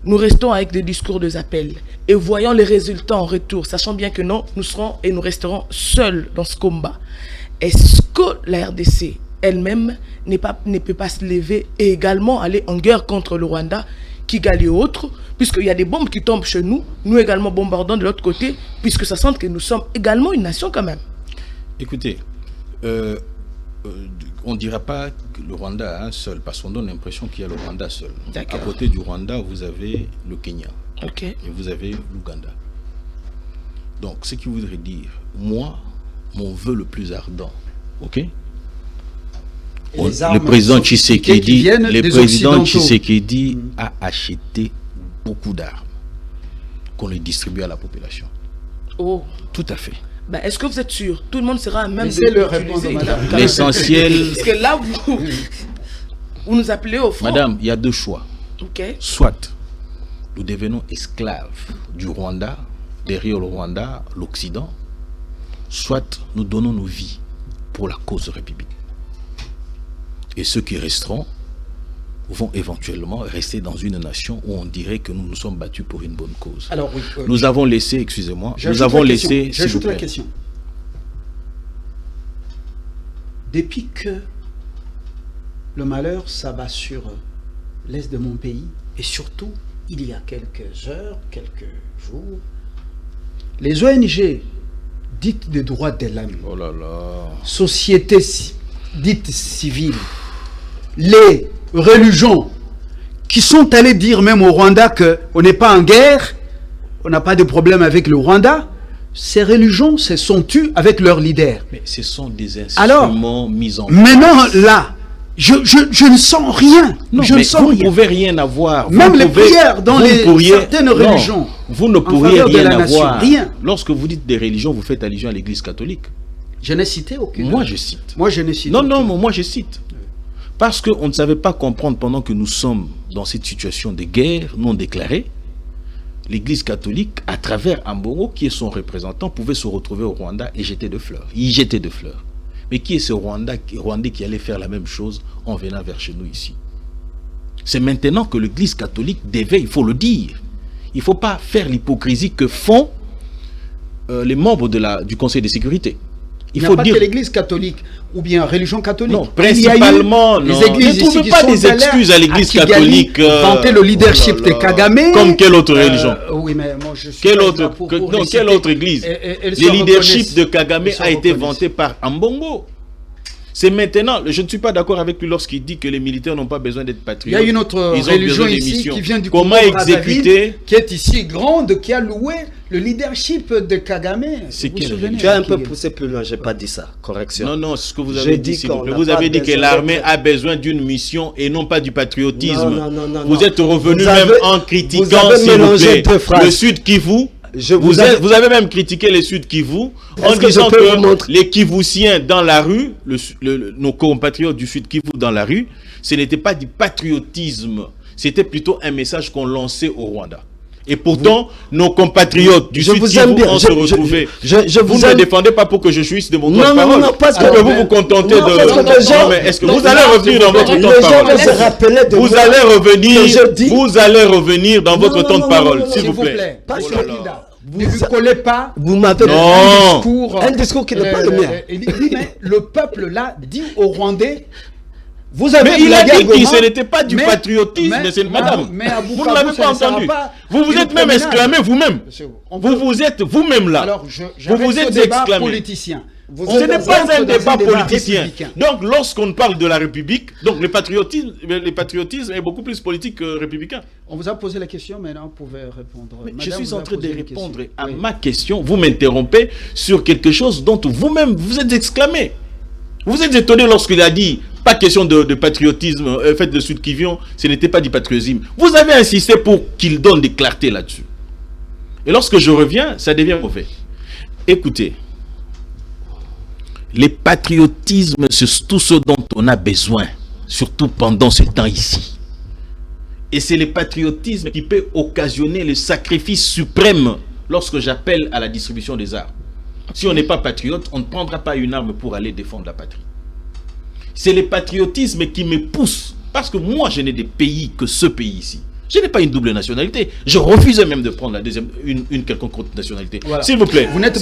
nous restons avec des discours de appel et voyons les résultats en retour, sachant bien que non, nous serons et nous resterons seuls dans ce combat. Est-ce que la RDC elle-même ne peut pas se lever et également aller en guerre contre le Rwanda, Kigali et autres, puisqu'il y a des bombes qui tombent chez nous, nous également bombardons de l'autre côté, puisque ça sent que nous sommes également une nation quand même. Écoutez, on ne dira pas que le Rwanda a un seul, parce qu'on donne l'impression qu'il y a le Rwanda seul. À côté du Rwanda, vous avez le Kenya. Et vous avez l'Ouganda. Donc, ce qui voudrait dire, moi, mon vœu le plus ardent, ok? Le président Tshisekedi a acheté beaucoup d'armes qu'on les distribue à la population. Oh. Tout à fait. Est-ce que vous êtes sûr? Tout le monde sera à même de l'utiliser. L'essentiel... Parce que là, vous nous appelez au front. Madame, il y a deux choix. Okay. Soit nous devenons esclaves du Rwanda, derrière le Rwanda, l'Occident, soit nous donnons nos vies pour la cause républicaine. Et ceux qui resteront vont éventuellement rester dans une nation où on dirait que nous nous sommes battus pour une bonne cause. Alors, oui, nous avons laissé, excusez-moi, nous avons laissé... J'ajoute la question. Depuis que le malheur s'abat sur l'est de mon pays, et surtout, il y a quelques heures, quelques jours, les ONG dites de droits de l'homme, sociétés dites civiles, les religions qui sont allées dire même au Rwanda qu'on n'est pas en guerre, on n'a pas de problème avec le Rwanda, ces religions se sont tues avec leurs leaders. Mais ce sont des instruments mis en place. Maintenant, là, je ne sens rien. Non, je ne sens vous rien. ne pouvez rien avoir. Même les prières dans certaines religions. Vous ne pourriez rien avoir. Rien. Lorsque vous dites des religions, vous faites allusion à l'église catholique. Je n'ai cité aucune. Moi, je cite. Moi, je n'ai cité aucune. Non, moi, je cite. Parce qu'on ne savait pas comprendre pendant que nous sommes dans cette situation de guerre non déclarée, l'église catholique, à travers Ambongo, qui est son représentant, pouvait se retrouver au Rwanda et jeter de fleurs. Il jetait de fleurs. Mais qui est ce Rwandais qui allait faire la même chose en venant vers chez nous ici? C'est maintenant que l'église catholique devait, il faut le dire, il ne faut pas faire l'hypocrisie que font les membres du Conseil de sécurité. Il faut dire que l'église catholique ou bien religion catholique. Non, principalement, les églises ne trouvez pas des excuses à l'église catholique. Vanter le leadership de Kagame. Comme quelle autre religion? Oui, mais moi je suis. Quelle autre église? Le leadership de Kagame a été vanté par Ambongo. C'est maintenant, je ne suis pas d'accord avec lui lorsqu'il dit que les militaires n'ont pas besoin d'être patriotes. Il y a une autre religion ici qui vient du Comment exécuter, qui est ici grande, qui a loué le leadership de Kagame. Tu as un peu poussé plus loin, je n'ai pas dit ça. Correction. Non, c'est ce que vous avez dit. Vous avez dit que l'armée a besoin d'une mission et non pas du patriotisme. Non. Vous êtes revenu même en critiquant, s'il vous plaît, le Sud Kivu Vous avez même critiqué les Sud Kivu en disant que les Kivusiens dans la rue, nos compatriotes du Sud Kivu dans la rue, ce n'était pas du patriotisme, c'était plutôt un message qu'on lançait au Rwanda. Et pourtant, nos compatriotes du Sud Kivu ont se retrouvé. Vous ne me défendez pas pour que je jouisse de mon temps de parole. Non, parce que vous vous contentez de... Non, mais est-ce que vous allez revenir dans votre temps de parole? Vous allez revenir dans votre temps de parole, s'il vous plaît. Ne lui collez pas. Vous m'avez un discours qui n'est pas le mien. Il dit, mais le peuple l'a dit aux Rwandais. Vous avez mais il a dit que ce n'était pas du patriotisme, madame. Vous ne l'avez pas entendu. Vous vous êtes même exclamé vous-même. Vous vous êtes vous-même là. Alors, vous vous êtes exclamé. Politicien. Ce n'est pas un débat politicien. Donc, lorsqu'on parle de la République, donc le patriotisme est beaucoup plus politique que républicain. On vous a posé la question, maintenant vous pouvez répondre. Mais je suis en train de répondre à ma question. Vous m'interrompez sur quelque chose dont vous-même vous êtes exclamé. Vous vous êtes étonné lorsqu'il a dit pas question de patriotisme, fait de Sud Kivu, ce n'était pas du patriotisme. Vous avez insisté pour qu'il donne des clartés là-dessus. Et lorsque je reviens, ça devient mauvais. Écoutez, les patriotismes, c'est tout ce dont on a besoin, surtout pendant ce temps ici. Et c'est le patriotisme qui peut occasionner le sacrifice suprême lorsque j'appelle à la distribution des armes. Si on n'est pas patriote, on ne prendra pas une arme pour aller défendre la patrie. C'est le patriotisme qui me pousse, parce que moi je n'ai des pays que ce pays ici. Je n'ai pas une double nationalité. Je refuse même de prendre la deuxième, une quelconque autre nationalité. Voilà. S'il vous plaît. Vous n'êtes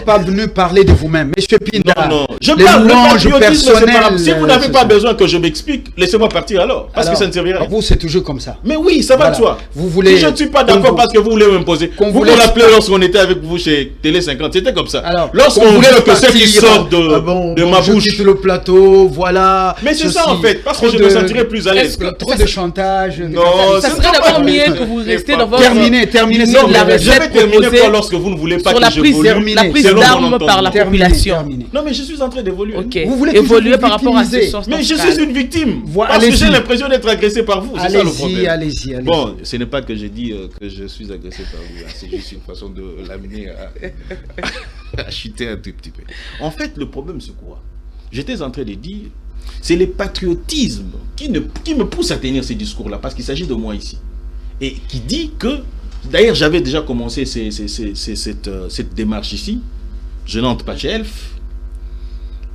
pas venu parler de vous-même. Monsieur Pinda. Non. Je parle de patriotisme personnel. Si vous n'avez pas besoin que je m'explique, laissez-moi partir alors. Parce que ça ne servirait à rien. Vous, c'est toujours comme ça. Mais oui, ça va de soi. Vous voulez, si je ne suis pas d'accord parce que vous voulez m'imposer. Vous vous rappelez lorsqu'on était avec vous chez Télé 50, c'était comme ça. Lorsqu'on veut que ce qui sort de ma bouche. Je quitte le plateau, voilà. Mais c'est ça en fait, parce que je me sentirais plus à l'aise. Trop de chantage. Non, ça serait d'abord mieux que vous restez dans votre... Terminez. Non, je vais terminer pas lorsque vous ne voulez pas que j'évolue. La prise d'armes par la population. Non, mais je suis en train d'évoluer. Vous voulez évoluer par rapport à ce sens. Mais je suis une victime. Parce que j'ai l'impression d'être agressé par vous. C'est ça le problème. Allez-y. Bon, ce n'est pas que j'ai dit que je suis agressé par vous. C'est juste une façon de l'amener à chuter un tout petit peu. En fait, le problème, c'est quoi? J'étais en train de dire... C'est le patriotisme qui me pousse à tenir ces discours-là, parce qu'il s'agit de moi ici. Et qui dit que, d'ailleurs j'avais déjà commencé cette démarche ici, je n'entre pas chez Elf,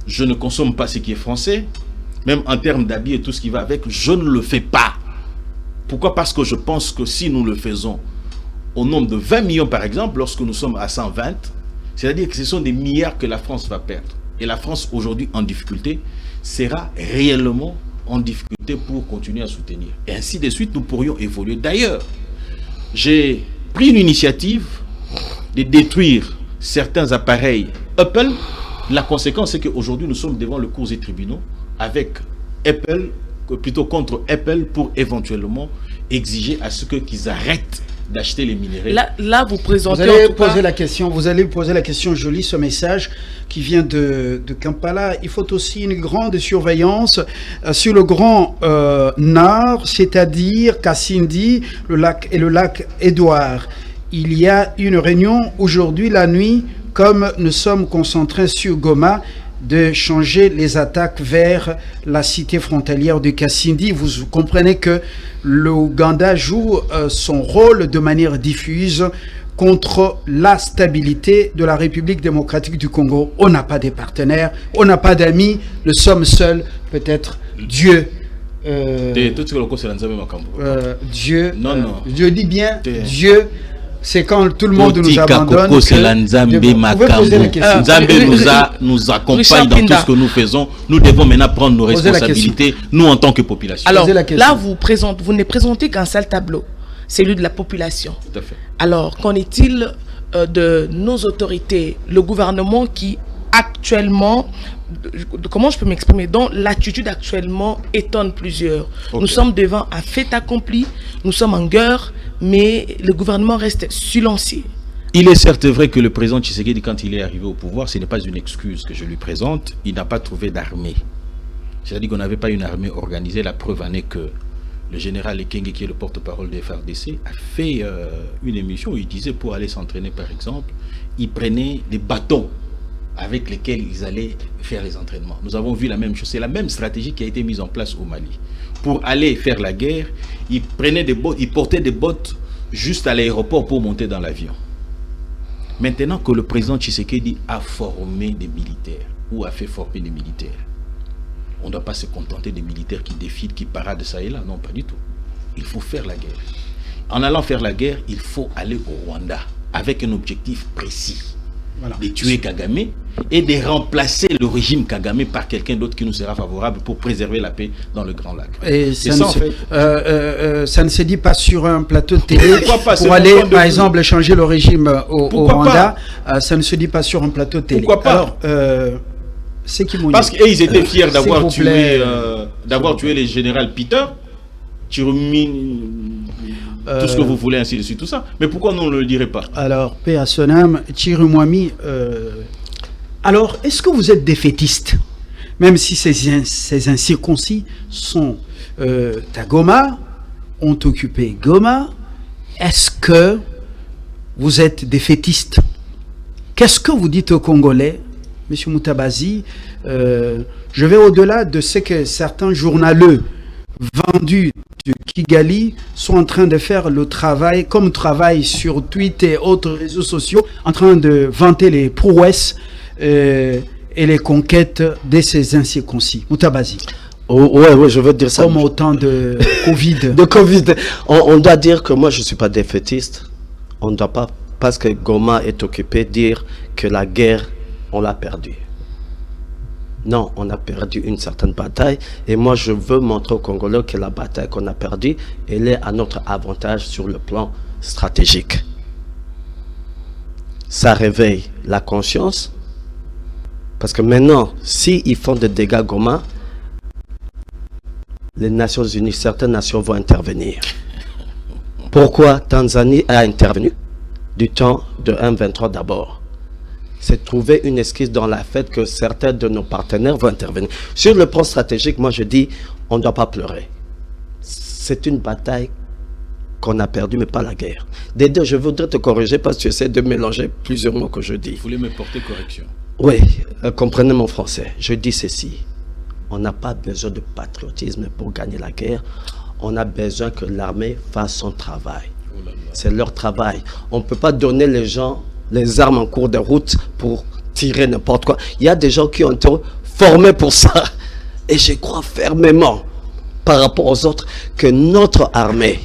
je ne consomme pas ce qui est français, même en termes d'habits et tout ce qui va avec, je ne le fais pas. Pourquoi? Parce que je pense que si nous le faisons au nombre de 20 millions par exemple, lorsque nous sommes à 120, c'est-à-dire que ce sont des milliards que la France va perdre. Et la France aujourd'hui en difficulté sera réellement en difficulté pour continuer à soutenir. Et ainsi de suite, nous pourrions évoluer. D'ailleurs, j'ai pris une initiative de détruire certains appareils Apple. La conséquence, c'est qu'aujourd'hui, nous sommes devant le cours des tribunaux avec Apple, plutôt contre Apple, pour éventuellement exiger à ce qu'ils arrêtent d'acheter les minéraux. Là, vous présentez... Vous allez poser la question, je lis ce message qui vient de Kampala. Il faut aussi une grande surveillance sur le Grand Nord, c'est-à-dire Kasindi, le lac et le lac Édouard. Il y a une réunion aujourd'hui la nuit, comme nous sommes concentrés sur Goma, de changer les attaques vers la cité frontalière de Kasindi. Vous comprenez que l'Ouganda joue son rôle de manière diffuse contre la stabilité de la République démocratique du Congo. On n'a pas de partenaires, on n'a pas d'amis, nous sommes seuls, peut-être Dieu. Dieu, je dis bien Dieu. C'est quand tout le monde nous abandonne. Nous accompagne dans tout ce que nous faisons. Nous devons maintenant prendre nos responsabilités, nous en tant que population. Alors là, vous ne présentez qu'un seul tableau, celui de la population. Tout à fait. Alors, qu'en est-il de nos autorités, le gouvernement qui actuellement, comment je peux m'exprimer, dont l'attitude actuellement étonne plusieurs. Okay. Nous sommes devant un fait accompli, nous sommes en guerre, mais le gouvernement reste silencieux. Il est certes vrai que le président Tshisekedi, quand il est arrivé au pouvoir, ce n'est pas une excuse que je lui présente, il n'a pas trouvé d'armée. C'est-à-dire qu'on n'avait pas une armée organisée, la preuve en est que le général Ekenge, qui est le porte-parole des FARDC, a fait une émission où il disait pour aller s'entraîner, par exemple, ils prenaient des bâtons avec lesquels ils allaient faire les entraînements. Nous avons vu la même chose. C'est la même stratégie qui a été mise en place au Mali. Pour aller faire la guerre, ils prenaient des bottes, ils portaient des bottes juste à l'aéroport pour monter dans l'avion. Maintenant que le président Tshisekedi a formé des militaires, ou a fait former des militaires, on ne doit pas se contenter des militaires qui défilent, qui paradent ça et là. Non, pas du tout. Il faut faire la guerre. En allant faire la guerre, il faut aller au Rwanda avec un objectif précis. Voilà. De tuer Kagame et de remplacer le régime Kagame par quelqu'un d'autre qui nous sera favorable pour préserver la paix dans le Grand Lac. Et ça ne se dit pas sur un plateau de télé pas, pour aller, par exemple, changer le régime au Rwanda. Ça ne se dit pas sur un plateau de télé. Pourquoi pas? Alors, c'est qui parce qu'ils étaient fiers d'avoir tué, tué le général Peter, Chirumine, tout ce que vous voulez, ainsi de suite, tout ça. Mais pourquoi nous on ne le dirait pas? Alors, paix à son âme, Chirumwami. Alors, est-ce que vous êtes défaitiste? Même si ces incirconcis sont à Goma, ont occupé Goma, est-ce que vous êtes défaitiste? Qu'est-ce que vous dites aux Congolais, M. Moutabazi? Je vais au-delà de ce que certains journaleux vendus de Kigali sont en train de faire le travail, comme travail sur Twitter et autres réseaux sociaux, en train de vanter les prouesses et les conquêtes de ces incirconcis. Moutabazi. Ouais, je veux dire ça. Comme au temps de Covid. De Covid. On doit dire que moi, je ne suis pas défaitiste. On ne doit pas, parce que Goma est occupé, dire que la guerre, on l'a perdue. Non, on a perdu une certaine bataille. Et moi, je veux montrer aux Congolais que la bataille qu'on a perdue, elle est à notre avantage sur le plan stratégique. Ça réveille la conscience. Parce que maintenant, s'ils font des dégâts Goma, les Nations Unies, certaines nations vont intervenir. Pourquoi Tanzanie a intervenu? Du temps de M23 d'abord. C'est trouver une excuse dans la fait que certains de nos partenaires vont intervenir. Sur le plan stratégique, moi je dis, on ne doit pas pleurer. C'est une bataille qu'on a perdue, mais pas la guerre. Dédé, je voudrais te corriger parce que tu essaies de mélanger plusieurs mots que je dis. Vous voulez me porter correction? Oui, comprenez mon français. Je dis ceci. On n'a pas besoin de patriotisme pour gagner la guerre. On a besoin que l'armée fasse son travail. C'est leur travail. On ne peut pas donner les gens les armes en cours de route pour tirer n'importe quoi. Il y a des gens qui ont été formés pour ça. Et je crois fermement, par rapport aux autres, que notre armée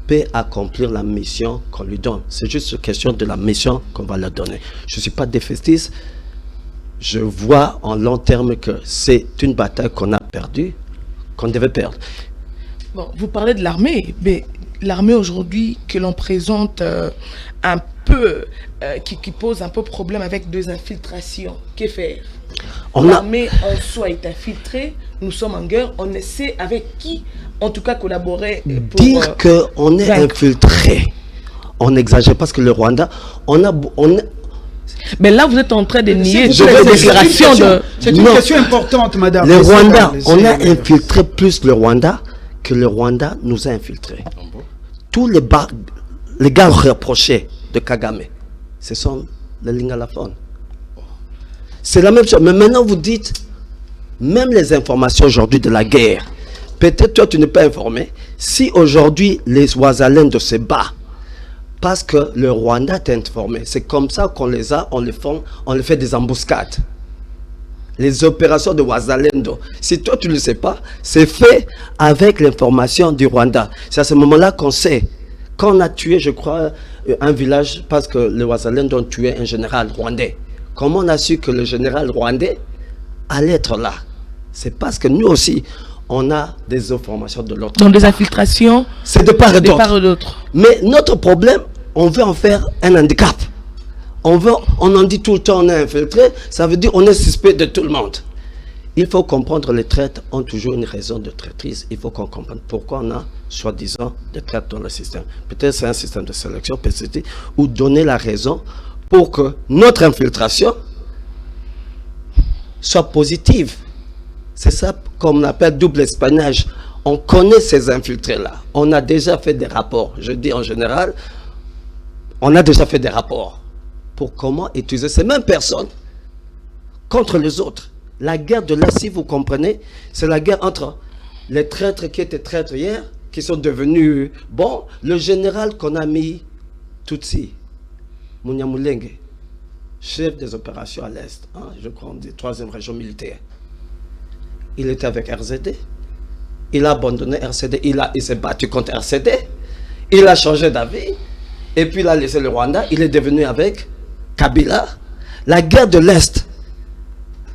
peut accomplir la mission qu'on lui donne. C'est juste une question de la mission qu'on va leur donner. Je ne suis pas défaitiste. Je vois en long terme que c'est une bataille qu'on a perdue, qu'on devait perdre. Bon, vous parlez de l'armée, mais l'armée aujourd'hui que l'on présente un peu, qui pose un peu problème avec des infiltrations. Que faire? L'armée en soi est infiltrée, nous sommes en guerre, on essaie avec qui, en tout cas, collaborer pour... Dire qu'on est infiltré, on exagère parce que le Rwanda, mais là, vous êtes en train de nier c'est une question importante, madame. Le Rwanda, on a infiltré plus le Rwanda que le Rwanda nous a infiltrés. Tous les gars reprochés de Kagame, ce sont les Lingala-Fon. C'est la même chose. Mais maintenant, vous dites, même les informations aujourd'hui de la guerre, peut-être toi, tu n'es pas informé. Si aujourd'hui, les Ouazalendo se battent, parce que le Rwanda t'a informé, c'est comme ça qu'on les a, on les fait des embuscades. Les opérations de Ouazalendo, si toi tu ne le sais pas, c'est fait avec l'information du Rwanda. C'est à ce moment-là qu'on sait. Quand on a tué, je crois, un village, parce que les Ouazalendo ont tué un général rwandais. Comment on a su que le général rwandais allait être là? C'est parce que nous aussi, on a des informations de l'autre. Donc des infiltrations, c'est de part et d'autre. Mais notre problème, on veut en faire un handicap. On en dit tout le temps on est infiltré, ça veut dire on est suspect de tout le monde. Il faut comprendre, les traîtres ont toujours une raison de traîtrise. Il faut qu'on comprenne pourquoi on a, soi-disant, des traîtres dans le système. Peut-être c'est un système de sélection, peut-être, ou donner la raison pour que notre infiltration soit positive. C'est ça qu'on appelle double espionnage. On connaît ces infiltrés-là. On a déjà fait des rapports. Je dis en général, on a déjà fait des rapports pour comment utiliser ces mêmes personnes contre les autres. La guerre de là, si vous comprenez, c'est la guerre entre les traîtres qui étaient traîtres hier, qui sont devenus bons. Le général qu'on a mis, Tutsi, Munyamulenge, chef des opérations à l'Est, hein, je crois, des 3e région militaire. Il était avec RZD. Il a abandonné RCD. Il s'est battu contre RCD. Il a changé d'avis. Et puis il a laissé le Rwanda. Il est devenu avec Kabila. La guerre de l'Est,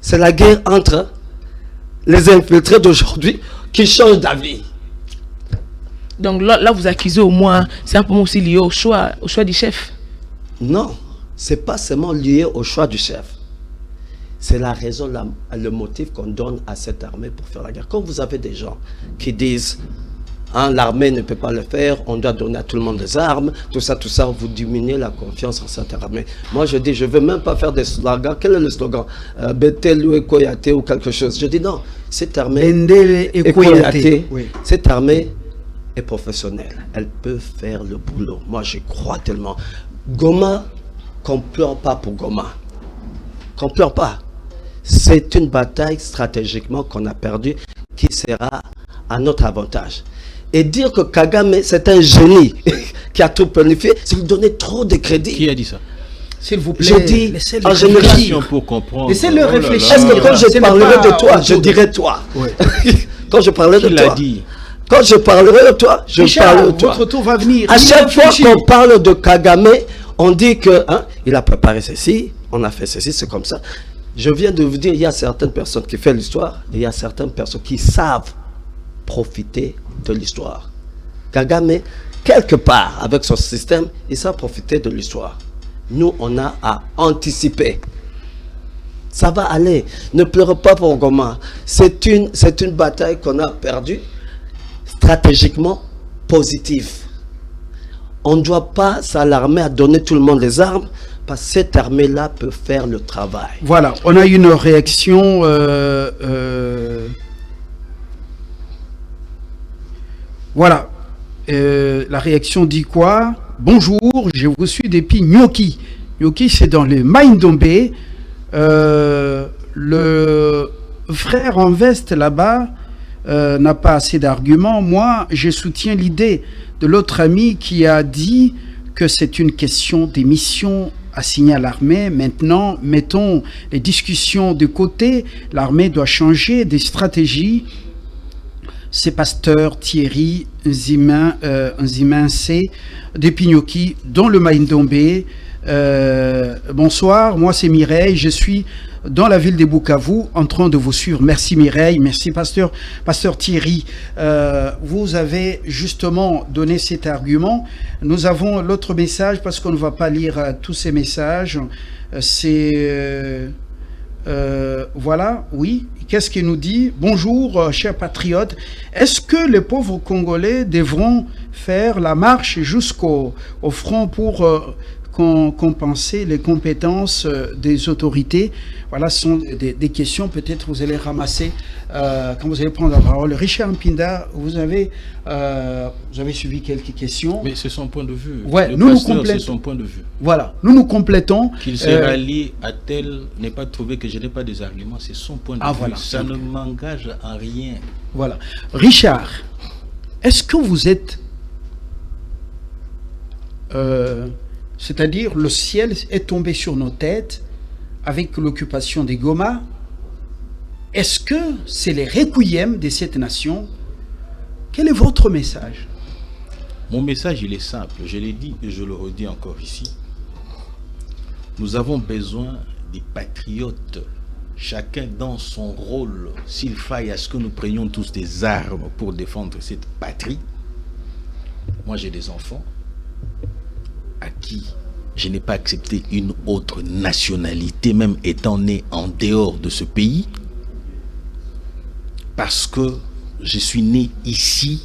c'est la guerre entre les infiltrés d'aujourd'hui qui changent d'avis. Donc là, vous accusez au moins, c'est un peu aussi lié au choix du chef. Non, c'est pas seulement lié au choix du chef. C'est la raison, le motif qu'on donne à cette armée pour faire la guerre. Quand vous avez des gens qui disent hein, l'armée ne peut pas le faire, on doit donner à tout le monde des armes, tout ça, vous diminuez la confiance en cette armée. Moi, je dis, je ne veux même pas faire des slogans. Quel est le slogan Betelu et Koyate ou quelque chose. Je dis non, cette armée est Koyate. Oui. Cette armée est professionnelle. Elle peut faire le boulot. Moi, je crois tellement. Goma, qu'on ne pleure pas pour Goma. Qu'on ne pleure pas. C'est une bataille stratégiquement qu'on a perdue qui sera à notre avantage. Et dire que Kagame c'est un génie qui a tout planifié, c'est lui donner trop de crédit. Qui a dit ça? S'il vous plaît, je dis en général. Pour comprendre. Laissez-le réfléchir. Est-ce que quand je parlerai de toi, je dirai toi? Oui. Quand je parlerai de toi. Dit? Quand je parlerai de toi, je parle de toi. Votre tour va venir. À chaque fois qu'on parle de Kagame, on dit que hein, il a préparé ceci, on a fait ceci, c'est comme ça. Je viens de vous dire, il y a certaines personnes qui font l'histoire, et il y a certaines personnes qui savent profiter de l'histoire. Kagame, quelque part, avec son système, il sait profiter de l'histoire. Nous, on a à anticiper. Ça va aller. Ne pleure pas pour Goma. C'est une bataille qu'on a perdue, stratégiquement positive. On ne doit pas s'alarmer à donner tout le monde les armes, parce que cette armée-là peut faire le travail. Voilà, on a une réaction. Voilà, la réaction dit quoi? Bonjour, je vous suis depuis Nyoki. Nyoki, c'est dans le Maindombe. Le frère en veste là-bas n'a pas assez d'arguments. Moi, je soutiens l'idée de l'autre ami qui a dit que c'est une question des missions assignées à l'armée. Maintenant, mettons les discussions de côté. L'armée doit changer des stratégies. C'est Pasteur Thierry Nziminse de Pignoki dans le Maindombe. Bonsoir, moi c'est Mireille, je suis dans la ville de Bukavu en train de vous suivre. Merci Mireille, merci Pasteur Thierry. Vous avez justement donné cet argument. Nous avons l'autre message parce qu'on ne va pas lire tous ces messages. C'est... voilà, oui. Qu'est-ce qu'il nous dit? Bonjour, chers patriotes. Est-ce que les pauvres Congolais devront faire la marche jusqu'au front pour compenser les compétences des autorités? Voilà, ce sont des questions. Peut-être vous allez ramasser quand vous allez prendre la parole. Richard Mpinda, vous avez suivi quelques questions. Mais c'est son point de vue. Ouais, c'est son point de vue. Voilà, nous complétons. Qu'il se rallie à tel n'est pas trouvé que je n'ai pas des arguments, c'est son point de vue. Voilà. Ça ne m'engage en rien. Voilà. Richard, est-ce que vous êtes... c'est-à-dire, le ciel est tombé sur nos têtes avec l'occupation des Goma. Est-ce que c'est les requiem de cette nation? Quel est votre message? Mon message, il est simple. Je l'ai dit et je le redis encore ici. Nous avons besoin des patriotes, chacun dans son rôle. S'il faille à ce que nous prenions tous des armes pour défendre cette patrie. Moi, j'ai des enfants à qui je n'ai pas accepté une autre nationalité, même étant né en dehors de ce pays, parce que je suis né ici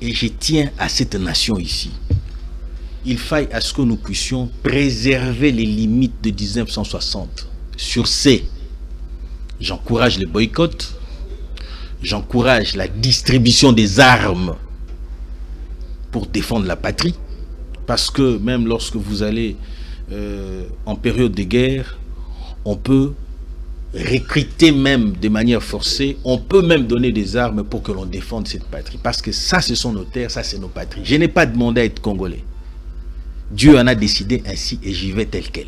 et je tiens à cette nation ici. Il faille à ce que nous puissions préserver les limites de 1960. Sur ces, j'encourage les boycotts, j'encourage la distribution des armes pour défendre la patrie. Parce que même lorsque vous allez en période de guerre, on peut recruter même de manière forcée, on peut même donner des armes pour que l'on défende cette patrie. Parce que ça, ce sont nos terres, ça, c'est nos patries. Je n'ai pas demandé à être congolais. Dieu en a décidé ainsi et j'y vais tel quel.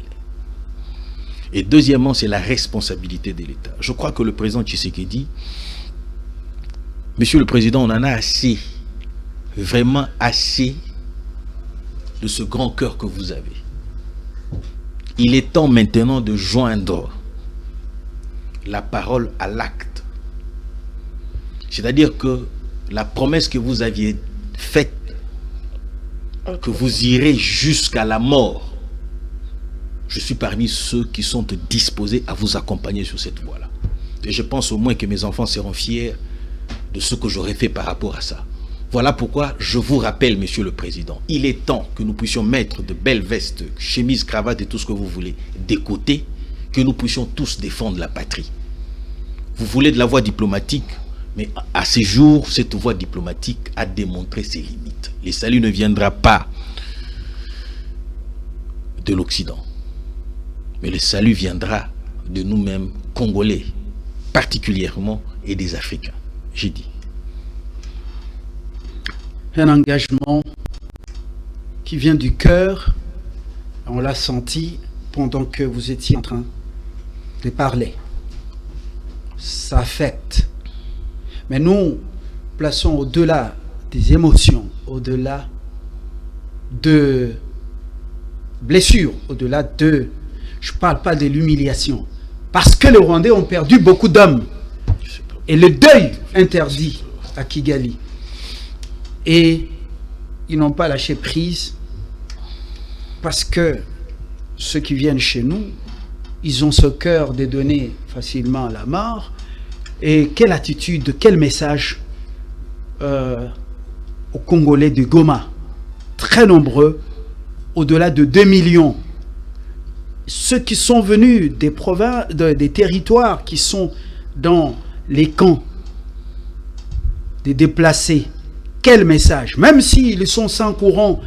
Et deuxièmement, c'est la responsabilité de l'État. Je crois que le président Tshisekedi, Monsieur le Président, on en a assez, vraiment assez de ce grand cœur que vous avez. Il est temps maintenant de joindre la parole à l'acte. C'est-à-dire que la promesse que vous aviez faite, que vous irez jusqu'à la mort, je suis parmi ceux qui sont disposés à vous accompagner sur cette voie-là. Et je pense au moins que mes enfants seront fiers de ce que j'aurais fait par rapport à ça. Voilà pourquoi je vous rappelle, Monsieur le Président, il est temps que nous puissions mettre de belles vestes, chemises, cravates et tout ce que vous voulez des côtés, que nous puissions tous défendre la patrie. Vous voulez de la voie diplomatique, mais à ces jours, cette voie diplomatique a démontré ses limites. Le salut ne viendra pas de l'Occident, mais le salut viendra de nous-mêmes, Congolais, particulièrement, et des Africains. J'ai dit. Un engagement qui vient du cœur, on l'a senti pendant que vous étiez en train de parler. Ça affecte. Mais nous plaçons au-delà des émotions, au-delà de blessures, au-delà de... Je ne parle pas de l'humiliation. Parce que les Rwandais ont perdu beaucoup d'hommes. Et le deuil interdit à Kigali. Et ils n'ont pas lâché prise parce que ceux qui viennent chez nous, ils ont ce cœur de donner facilement la mort. Et quelle attitude, quel message aux Congolais de Goma, très nombreux, au-delà de 2 millions. Ceux qui sont venus des provinces, des territoires qui sont dans les camps, des déplacés. Quel message, même s'ils sont sans courant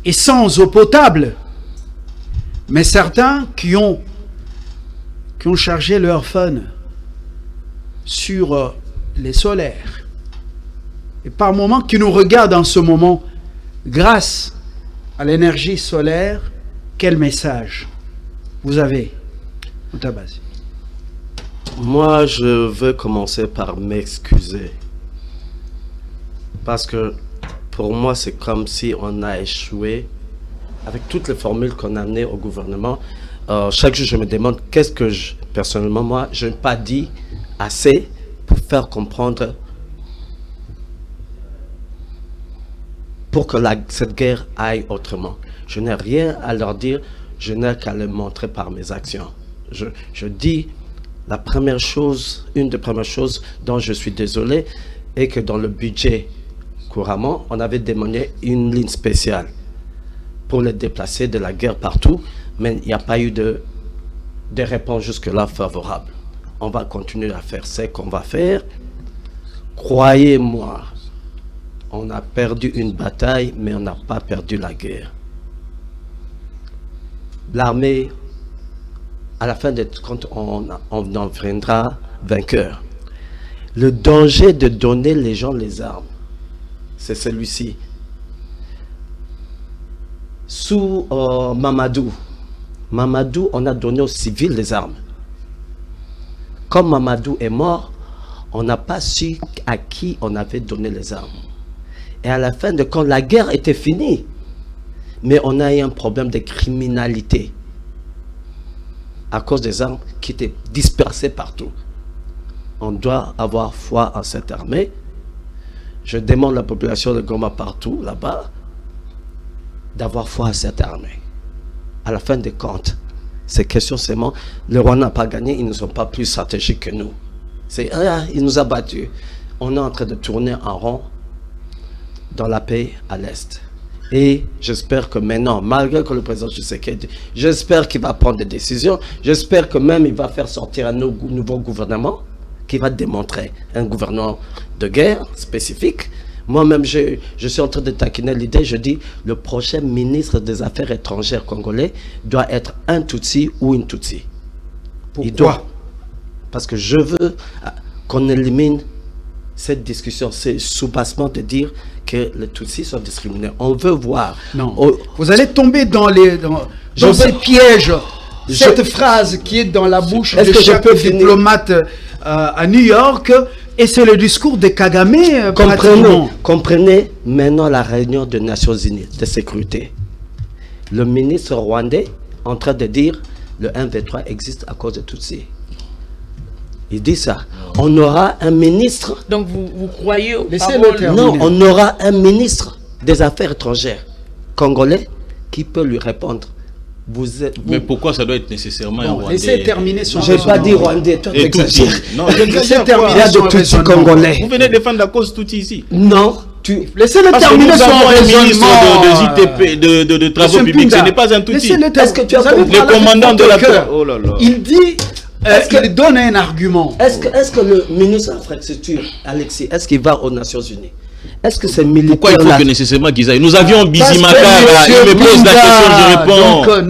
et sans eau potable, mais certains qui ont chargé leur phone sur les solaires et par moments qui nous regardent en ce moment grâce à l'énergie solaire, quel message vous avez, Mutabazi? Moi, je veux commencer par m'excuser. Parce que pour moi, c'est comme si on a échoué avec toutes les formules qu'on a amenées au gouvernement. Chaque jour, je me demande qu'est-ce que personnellement, moi, je n'ai pas dit assez pour faire comprendre, pour que cette guerre aille autrement. Je n'ai rien à leur dire, je n'ai qu'à le montrer par mes actions. Je dis la première chose, une des premières choses dont je suis désolé, est que dans le budget couramment, on avait demandé une ligne spéciale pour les déplacer de la guerre partout, mais il n'y a pas eu de réponse jusque-là favorable. On va continuer à faire ce qu'on va faire. Croyez-moi, on a perdu une bataille, mais on n'a pas perdu la guerre. L'armée, à la fin de compte, on en viendra vainqueur. Le danger de donner les gens les armes, c'est celui-ci. Sous Mamadou, on a donné aux civils les armes. Comme Mamadou est mort, on n'a pas su à qui on avait donné les armes. Et à la fin de compte, la guerre était finie. Mais on a eu un problème de criminalité à cause des armes qui étaient dispersées partout. On doit avoir foi en cette armée. Je demande à la population de Goma partout, là-bas, d'avoir foi en cette armée. À la fin des comptes, ces questions seulement, le Rwanda n'a pas gagné, ils ne sont pas plus stratégiques que nous. Il nous a battus. On est en train de tourner en rond dans la paix à l'Est. Et j'espère que maintenant, malgré que le président Tshisekedi, j'espère qu'il va prendre des décisions, j'espère que même il va faire sortir un nouveau gouvernement qui va démontrer un gouvernement de guerre spécifique. Moi-même, je suis en train de taquiner l'idée, je dis, le prochain ministre des Affaires étrangères congolais doit être un Tutsi ou une Tutsi. Pourquoi? Parce que je veux qu'on élimine cette discussion, ce soubassement de dire que les Tutsis sont discriminés. On veut voir. Non. Vous allez tomber dans ces pièges. Cette phrase qui est dans la bouche de chaque diplomate à New York, et c'est le discours de Kagame. Comprenez maintenant la réunion des Nations Unies de sécurité. Le ministre rwandais en train de dire le 1-23 existe à cause de Tutsis. Il dit ça. On aura un ministre. Donc vous croyez au Non, on aura un ministre des Affaires étrangères congolais qui peut lui répondre. Mais pourquoi ça doit être nécessairement un Rwandais? Laissez terminer son Je n'ai pas dit Rwandais, toi tu exagères. Non, j'exagère. Il y a des Tutsis congolais. Vous venez défendre la cause Tutsi ici. Non, laissez-le terminer son raisonnement. De travaux publics, ce n'est pas un Tutsi. Est-ce que tu as compris? Le commandant de la... Oh là là. Il dit... il donne un argument. Est-ce que le ministre de l'Infrastructure, Alexis, est-ce qu'il va aux Nations Unies? Est-ce que c'est militaire? Pourquoi il faut que nécessairement qu'ils aillent? Nous avions Bizimakara, il me pose la question, je réponds. Donc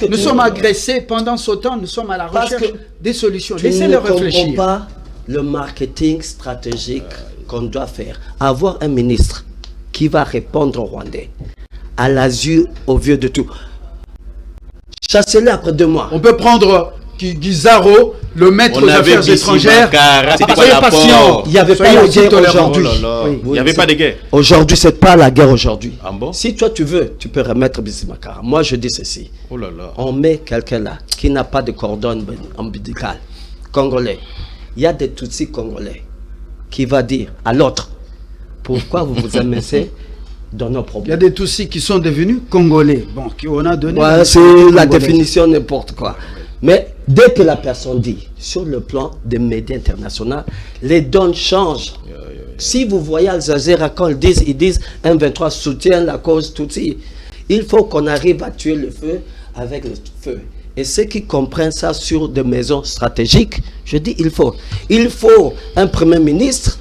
nous sommes agressés pendant ce temps, nous sommes à la recherche des solutions. Laissez-le réfléchir. Tu ne comprends pas le marketing stratégique qu'on doit faire. Avoir un ministre qui va répondre aux Rwandais, à l'azur, au vieux de tout. Chassez-le après 2 mois. On peut prendre... Guizaro, le maître des affaires étrangères, soyez patient. Il n'y avait pas la guerre aujourd'hui. Il n'y avait pas de guerre. Aujourd'hui, c'est pas la guerre aujourd'hui. Ah bon? Si toi tu veux, tu peux remettre Bizimakara. Moi, je dis ceci. Oh là là. On met quelqu'un là qui n'a pas de cordon ombilical congolais. Il y a des Tutsis congolais qui va dire à l'autre, pourquoi vous vous amusez dans nos problèmes? Il y a des Tutsis qui sont devenus congolais. Bon, on a donné. C'est la définition n'importe quoi. Mais dès que la personne dit, sur le plan des médias internationaux, les donnes changent. Si vous voyez Al Jazeera, quand ils disent 1-23 soutient la cause Tutsi, il faut qu'on arrive à tuer le feu avec le feu. Et ceux qui comprennent ça sur des maisons stratégiques, je dis il faut un premier ministre.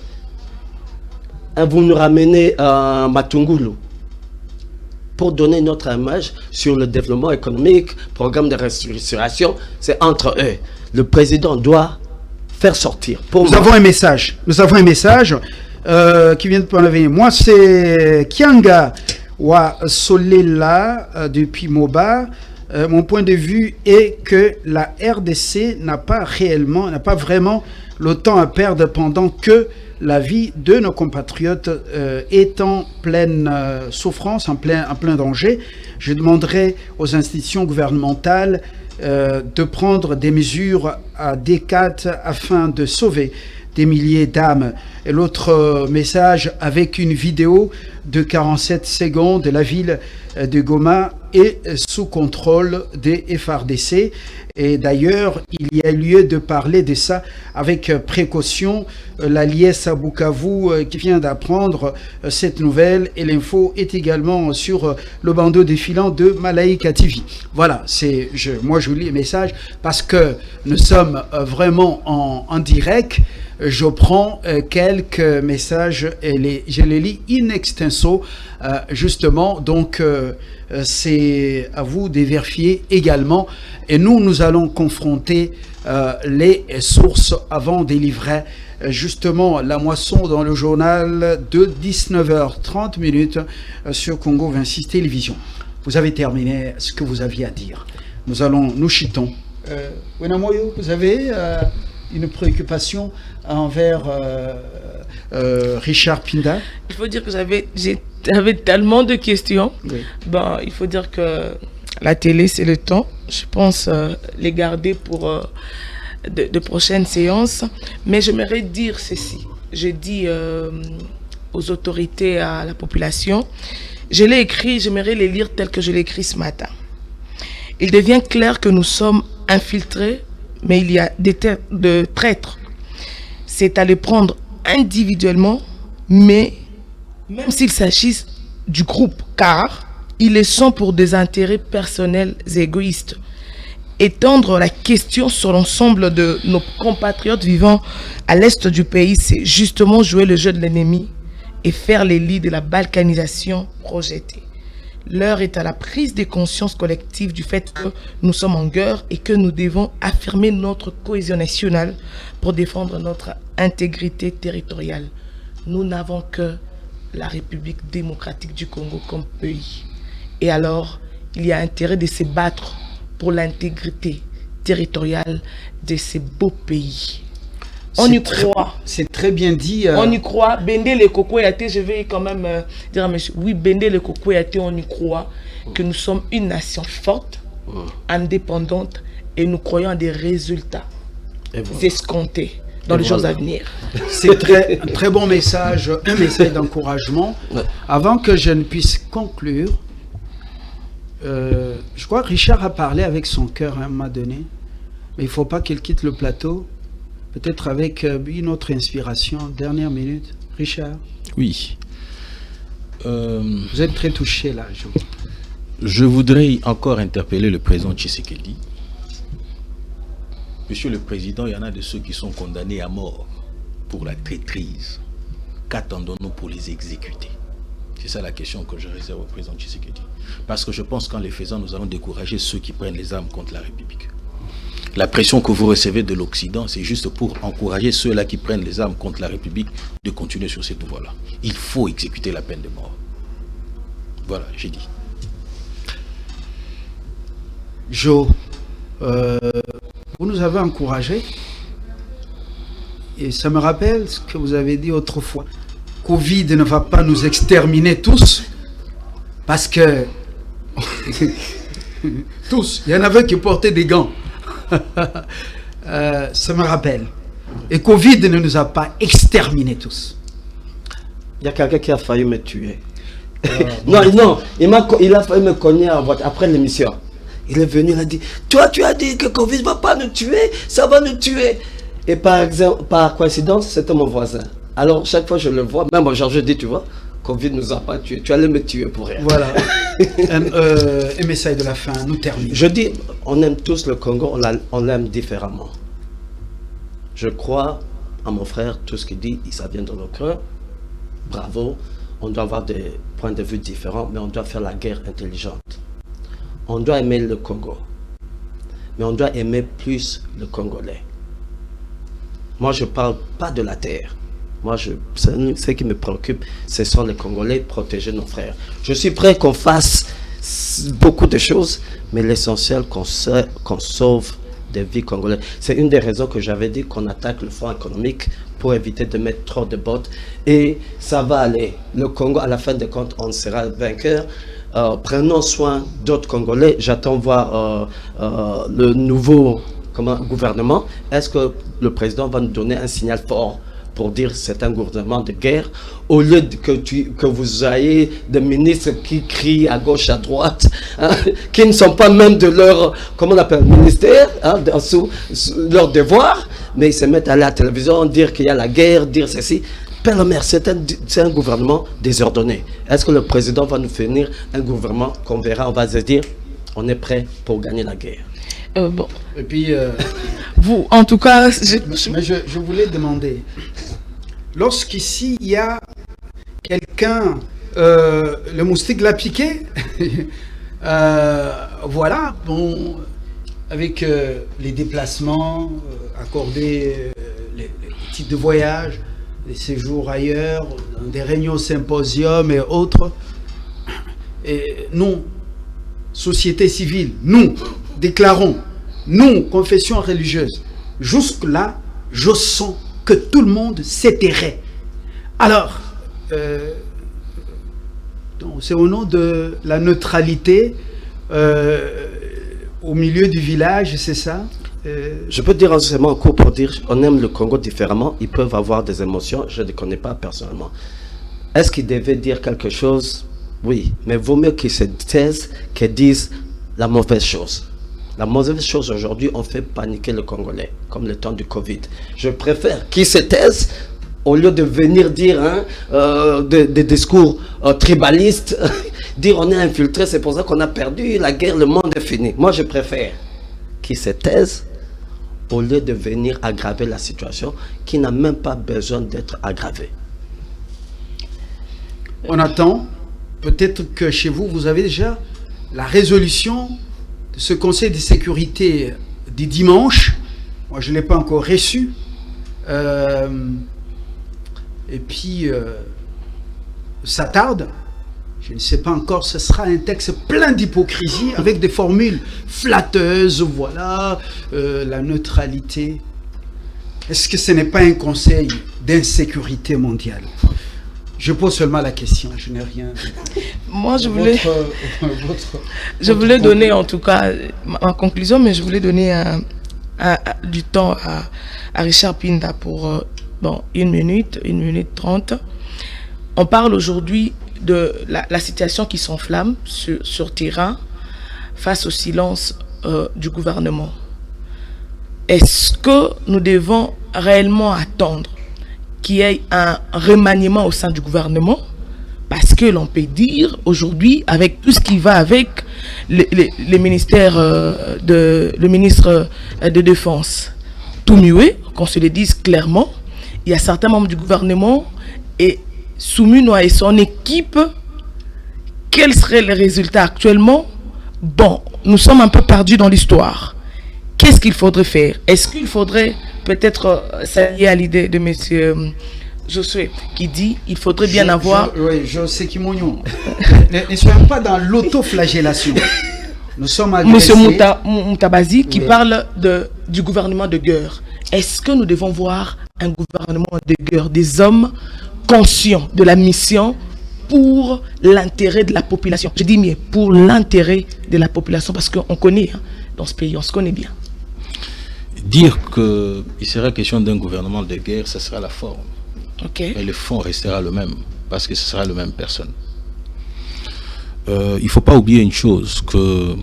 Vous nous ramenez à Matungulu pour donner notre image sur le développement économique, programme de restructuration, c'est entre eux. Le président doit faire sortir. Nous avons un message qui vient de parler. Moi, c'est Kianga Wa Solela depuis Moba. Mon point de vue est que la RDC n'a pas vraiment le temps à perdre pendant que la vie de nos compatriotes est en pleine souffrance, en plein danger. Je demanderai aux institutions gouvernementales de prendre des mesures adéquates afin de sauver des milliers d'âmes. Et l'autre message avec une vidéo de 47 secondes de la ville de Goma est sous contrôle des FARDC. Et d'ailleurs, il y a lieu de parler de ça avec précaution. La liesse à Bukavu qui vient d'apprendre cette nouvelle, et l'info est également sur le bandeau défilant de Malaika TV. Voilà, moi je vous lis le message parce que nous sommes vraiment en direct. Je prends quelques messages et je les lis in extenso, justement. Donc, c'est à vous de vérifier également. Et nous allons confronter les sources avant de livrer justement la moisson dans le journal de 19h30 sur Congo 26 Télévision. Vous avez terminé ce que vous aviez à dire. Nous chitons. Wenamoyo, vous avez une préoccupation envers Richard Pinda? Il faut dire que j'avais tellement de questions. Oui. Bon, il faut dire que la télé, c'est le temps. Je pense les garder pour de prochaines séances. Mais j'aimerais dire ceci. Je dis aux autorités, à la population, je l'ai écrit, j'aimerais les lire tel que je l'ai écrit ce matin. Il devient clair que nous sommes infiltrés, mais il y a de traîtres. C'est à les prendre individuellement, mais même s'il s'agisse du groupe, car ils le sont pour des intérêts personnels égoïstes. étendre la question sur l'ensemble de nos compatriotes vivant à l'est du pays, c'est justement jouer le jeu de l'ennemi et faire les lits de la balkanisation projetée. L'heure est à la prise de conscience collective du fait que nous sommes en guerre et que nous devons affirmer notre cohésion nationale pour défendre notre intégrité territoriale. Nous n'avons que la République démocratique du Congo comme pays. Et alors, il y a intérêt de se battre pour l'intégrité territoriale de ces beaux pays. On y croit. C'est très bien dit. On y croit. Bende le Kokoyate, je vais quand même dire à monsieur, oui, Bende le Kokoyate, on y croit que nous sommes une nation forte, indépendante, et nous croyons à des résultats escomptés dans les jours à venir. C'est un très bon message, un message d'encouragement. Avant que je ne puisse conclure, je crois que Richard a parlé avec son cœur à un moment donné, mais il ne faut pas qu'il quitte le plateau. Peut-être avec une autre inspiration, dernière minute. Richard? Oui. Vous êtes très touché là. Je voudrais encore interpeller le président Tshisekedi. Monsieur le Président, il y en a de ceux qui sont condamnés à mort pour la traîtrise. Qu'attendons-nous pour les exécuter? C'est ça la question que je réserve au président Tshisekedi. Parce que je pense qu'en les faisant, nous allons décourager ceux qui prennent les armes contre la République. La pression que vous recevez de l'Occident, c'est juste pour encourager ceux-là qui prennent les armes contre la République de continuer sur cette voie-là. Il faut exécuter la peine de mort. Voilà, j'ai dit. Jo, vous nous avez encouragés. Et ça me rappelle ce que vous avez dit autrefois. Covid ne va pas nous exterminer tous. Parce que... tous. Il y en avait qui portaient des gants. Ça me rappelle. Et Covid ne nous a pas exterminés tous. Il y a quelqu'un qui a failli me tuer. Non, il a failli me cogner après l'émission. Il est venu, il a dit, toi tu as dit que Covid ne va pas nous tuer, ça va nous tuer. Et par coïncidence, c'était mon voisin. Alors chaque fois que je le vois, même aujourd'hui je dis, tu vois, Covid ne nous a pas tué, tu allais me tuer pour rien. Voilà. Un message de la fin, nous terminons. Je dis, on aime tous le Congo, on l'aime différemment. Je crois à mon frère, tout ce qu'il dit, ça vient de nos cœurs. Bravo, on doit avoir des points de vue différents, mais on doit faire la guerre intelligente. On doit aimer le Congo, mais on doit aimer plus le Congolais. Moi, je ne parle pas de la terre. Moi, ce qui me préoccupe, ce sont les Congolais, protéger nos frères. Je suis prêt qu'on fasse beaucoup de choses, mais l'essentiel, qu'on sauve des vies congolaises. C'est une des raisons que j'avais dit qu'on attaque le fonds économique pour éviter de mettre trop de bottes. Et ça va aller. Le Congo, à la fin des comptes, on sera vainqueur. Prenons soin d'autres Congolais. J'attends voir le nouveau gouvernement. Est-ce que le président va nous donner un signal fort pour dire que c'est un gouvernement de guerre, au lieu que vous ayez des ministres qui crient à gauche, à droite, hein, qui ne sont pas même de leur, comment on appelle, ministère, hein, sous leur devoir, mais ils se mettent à la télévision, dire qu'il y a la guerre, dire ceci. Père le maire, c'est un gouvernement désordonné. Est-ce que le président va nous fournir un gouvernement qu'on verra, on va se dire, on est prêt pour gagner la guerre? Bon. Et puis, vous, en tout cas, je voulais demander, lorsqu'ici il y a quelqu'un, le moustique l'a piqué, voilà, bon, avec les déplacements accordés, les titres de voyage, les séjours ailleurs, des réunions symposiums et autres, et nous, société civile, nous déclarons, nous, confession religieuse, jusque-là, je sens que tout le monde s'étairait. Alors, c'est au nom de la neutralité au milieu du village, c'est ça? Je peux dire seulement en cours pour dire on aime le Congo différemment, ils peuvent avoir des émotions, je ne les connais pas personnellement. Est-ce qu'ils devaient dire quelque chose? Oui, mais vaut mieux qu'ils se taisent qu'ils disent la mauvaise chose. La mauvaise chose aujourd'hui, on fait paniquer le Congolais, comme le temps du Covid. Je préfère qu'ils se taisent au lieu de venir dire des discours tribalistes, dire on est infiltré, c'est pour ça qu'on a perdu la guerre, le monde est fini. Moi, je préfère qui se taisent au lieu de venir aggraver la situation qui n'a même pas besoin d'être aggravée. On attend. Peut-être que chez vous, vous avez déjà la résolution de ce Conseil de sécurité du dimanche. Moi, je ne l'ai pas encore reçu. Et puis, ça tarde. Je ne sais pas encore, ce sera un texte plein d'hypocrisie, avec des formules flatteuses, voilà, la neutralité. Est-ce que ce n'est pas un conseil d'insécurité mondiale? Je pose seulement la question, je n'ai rien. Moi, je voulais donner en tout cas ma conclusion, mais je voulais donner du temps à Richard Pinda pour 1 minute 30. On parle aujourd'hui de la situation qui s'enflamme sur terrain face au silence du gouvernement. Est-ce que nous devons réellement attendre qu'il y ait un remaniement au sein du gouvernement? Parce que l'on peut dire aujourd'hui, avec tout ce qui va avec le ministère le ministre de Défense, Toumiwe, qu'on se le dise clairement, il y a certains membres du gouvernement et Soumounoua et son équipe, quels seraient les résultats actuellement? Bon, nous sommes un peu perdus dans l'histoire. Qu'est-ce qu'il faudrait faire? Est-ce qu'il faudrait peut-être s'allier à l'idée de M. Josué qui dit qu'il faudrait bien avoir... Oui, Josué Kimonion. Ne soyons pas dans l'autoflagellation. Nous sommes agressés. M. Moutabazi qui parle du gouvernement de guerre. Est-ce que nous devons voir un gouvernement de guerre, des hommes conscients de la mission pour l'intérêt de la population? Je dis bien pour l'intérêt de la population, parce qu'on connaît, dans ce pays, on se connaît bien. Dire qu'il sera question d'un gouvernement de guerre, ça sera la forme. Okay. Mais le fond restera le même, parce que ce sera la même personne. Il ne faut pas oublier une chose, que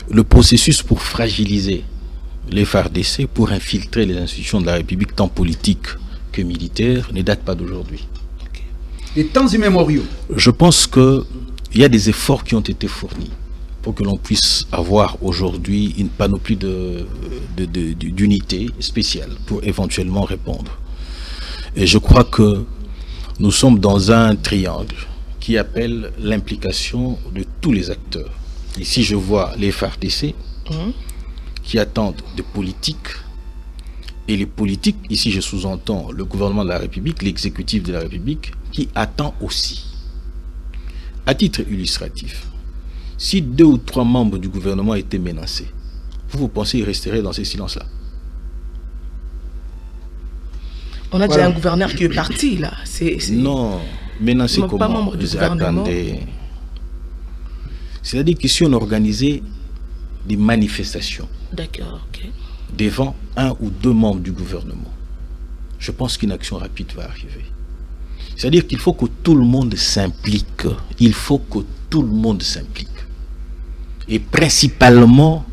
le processus pour fragiliser les FARDC, pour infiltrer les institutions de la République, tant politiques que militaires, ne date pas d'aujourd'hui. Okay. Des temps immémoriaux. Je pense qu'il y a des efforts qui ont été fournis pour que l'on puisse avoir aujourd'hui une panoplie d'unités spéciales pour éventuellement répondre. Et je crois que nous sommes dans un triangle qui appelle l'implication de tous les acteurs. Ici, je vois les FARDC qui attendent des politiques. Et les politiques, ici je sous-entends le gouvernement de la République, l'exécutif de la République, qui attend aussi. À titre illustratif, si 2 ou 3 membres du gouvernement étaient menacés, vous pensez qu'ils resteraient dans ces silences-là? On a déjà un gouverneur qui est parti, là. Non, menacés comment? Pas membre du gouvernement. C'est-à-dire que si on organisait des manifestations, d'accord, ok, devant 1 ou 2 membres du gouvernement, je pense qu'une action rapide va arriver. C'est-à-dire qu'il faut que tout le monde s'implique. Il faut que tout le monde s'implique. Et principalement,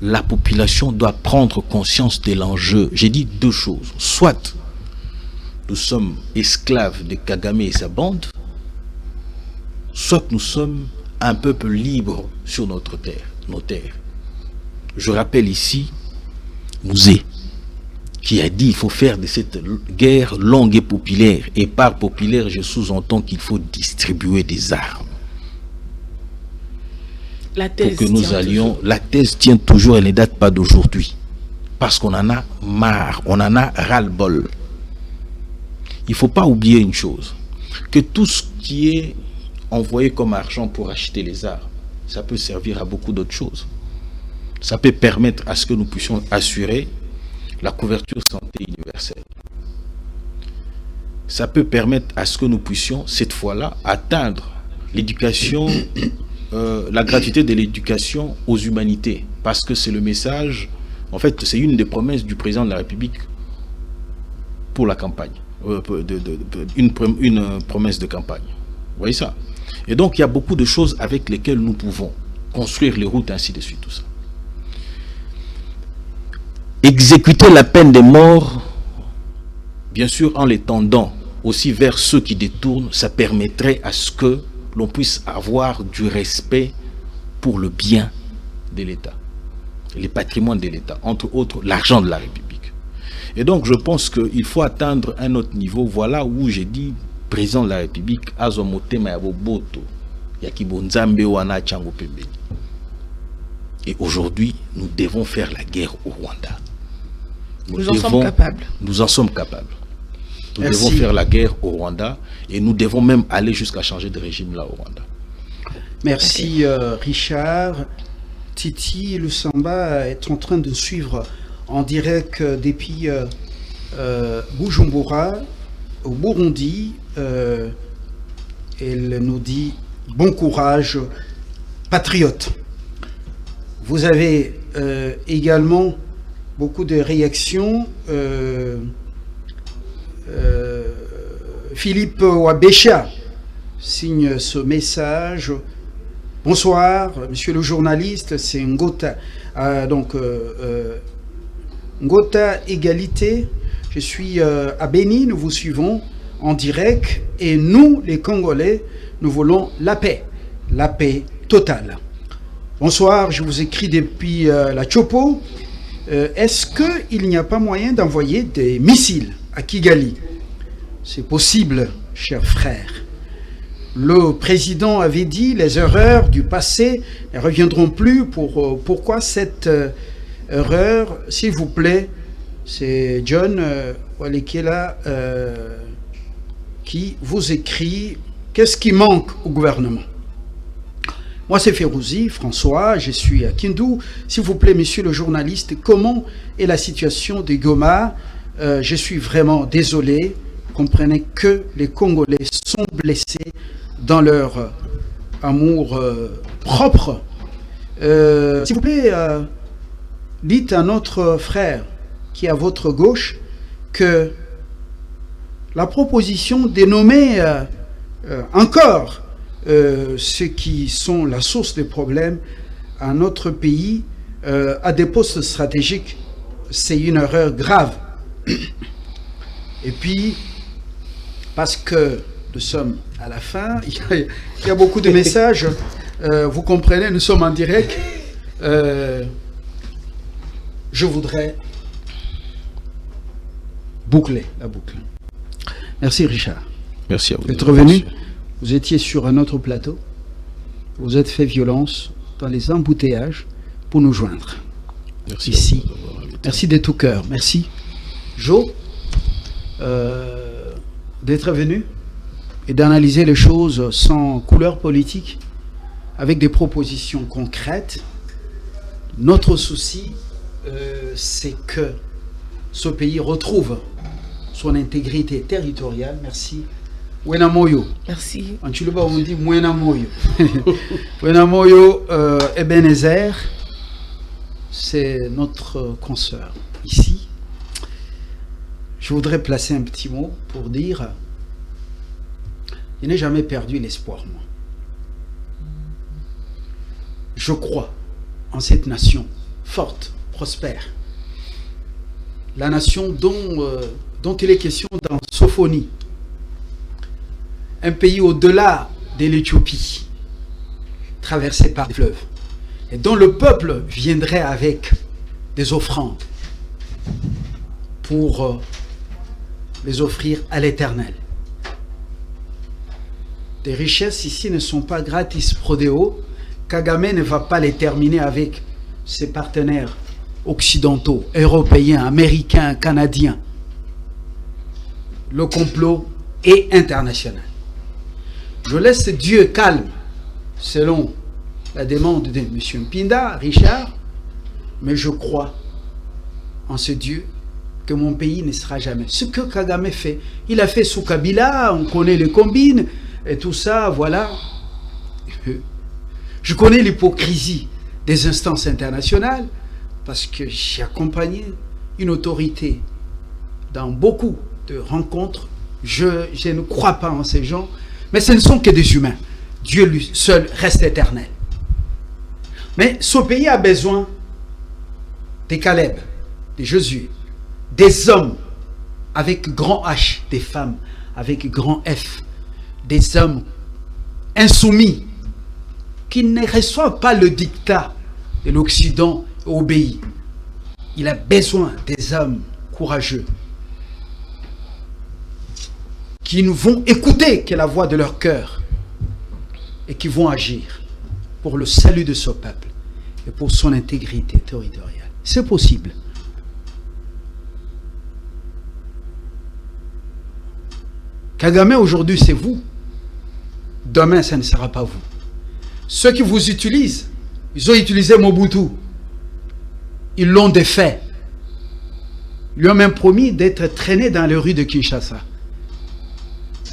la population doit prendre conscience de l'enjeu. J'ai dit 2 choses. Soit nous sommes esclaves de Kagame et sa bande, soit nous sommes un peuple libre sur nos terres. Je rappelle ici Mouzé, qui a dit qu'il faut faire de cette guerre longue et populaire. Et par populaire, je sous-entends qu'il faut distribuer des armes. La thèse pour que nous allions... La thèse tient toujours, elle ne date pas d'aujourd'hui. Parce qu'on en a marre, on en a ras-le-bol. Il ne faut pas oublier une chose, que tout ce qui est envoyé comme argent pour acheter les armes, ça peut servir à beaucoup d'autres choses. Ça peut permettre à ce que nous puissions assurer la couverture santé universelle. Ça peut permettre à ce que nous puissions, cette fois-là, atteindre l'éducation, la gratuité de l'éducation aux humanités. Parce que c'est le message, en fait, c'est une des promesses du président de la République pour la campagne. Une promesse de campagne. Vous voyez ça? Et donc, il y a beaucoup de choses avec lesquelles nous pouvons construire les routes, ainsi de suite, tout ça. Exécuter la peine de mort, bien sûr, en l'étendant aussi vers ceux qui détournent, ça permettrait à ce que l'on puisse avoir du respect pour le bien de l'État. les patrimoines de l'État, entre autres l'argent de la République. Et donc je pense qu'il faut atteindre un autre niveau. Voilà où j'ai dit, président de la République, Azomotema Yaboboto, Yakibonzambe Wana Chango Pembeni. Et aujourd'hui, nous devons faire la guerre au Rwanda. Nous en sommes capables. Nous en sommes capables. Nous Merci. devons faire la guerre au Rwanda et nous devons même aller jusqu'à changer de régime là au Rwanda. Merci Richard. Titi Lusamba est en train de suivre en direct depuis Bujumbura, au Burundi. Elle nous dit bon courage, patriote. Vous avez également beaucoup de réactions. Philippe Wabesha signe ce message. Bonsoir, monsieur le journaliste, c'est Ngota. Ngota Égalité. Je suis à Béni, nous vous suivons en direct. Et nous, les Congolais, nous voulons la paix totale. Bonsoir, je vous écris depuis la Chopo. Est-ce qu'il n'y a pas moyen d'envoyer des missiles à Kigali? C'est possible, chers frères. Le président avait dit les erreurs du passé ne reviendront plus. Pourquoi cette erreur? S'il vous plaît, c'est John Walekela qui vous écrit. Qu'est-ce qui manque au gouvernement? Moi, c'est Férouzi, François, je suis à Kindu. S'il vous plaît, monsieur le journaliste, comment est la situation de Goma? Je suis vraiment désolé. Comprenez que les Congolais sont blessés dans leur amour propre. S'il vous plaît, dites à notre frère qui est à votre gauche que la proposition de nommer encore ceux qui sont la source des problèmes à notre pays à des postes stratégiques, c'est une erreur grave. Et puis, parce que nous sommes à la fin, il y a beaucoup de messages, vous comprenez, nous sommes en direct. Je voudrais boucler la boucle. Merci Richard. Merci à vous D'être revenu. Vous étiez sur un autre plateau. Vous êtes fait violence dans les embouteillages pour nous joindre. Merci ici. à vous d'avoir invité. Merci de tout cœur. Merci. Jo, d'être venu et d'analyser les choses sans couleur politique, avec des propositions concrètes. Notre souci, c'est que ce pays retrouve son intégrité territoriale. Merci. Wena Moyo. Merci. En Tchoulouba, on dit Mwena Moyo. Wena Moyo, Ebenezer, c'est notre consoeur ici. Je voudrais placer un petit mot pour dire, je n'ai jamais perdu l'espoir, moi. Je crois en cette nation forte, prospère. La nation dont il est question dans Sophonie. Un pays au-delà de l'Éthiopie, traversé par des fleuves, et dont le peuple viendrait avec des offrandes pour les offrir à l'Éternel. Les richesses ici ne sont pas gratis prodéo. Kagame ne va pas les terminer avec ses partenaires occidentaux, européens, américains, canadiens. Le complot est international. Je laisse Dieu calme, selon la demande de M. Mpinda, Richard, mais je crois en ce Dieu que mon pays ne sera jamais. Ce que Kagame fait, il a fait sous Kabila, on connaît les combines et tout ça, voilà. Je connais l'hypocrisie des instances internationales parce que j'ai accompagné une autorité dans beaucoup de rencontres. Je ne crois pas en ces gens, mais ce ne sont que des humains. Dieu lui seul reste éternel. Mais ce pays a besoin des Caleb, des Josué, des hommes avec grand H, des femmes avec grand F, des hommes insoumis qui ne reçoivent pas le dictat de l'Occident obéit. Il a besoin des hommes courageux qui nous vont écouter que la voix de leur cœur et qui vont agir pour le salut de ce peuple et pour son intégrité territoriale. C'est possible. Kagame aujourd'hui c'est vous. Demain ça ne sera pas vous. Ceux qui vous utilisent, ils ont utilisé Mobutu. Ils l'ont défait. Ils lui ont même promis d'être traînés dans les rues de Kinshasa.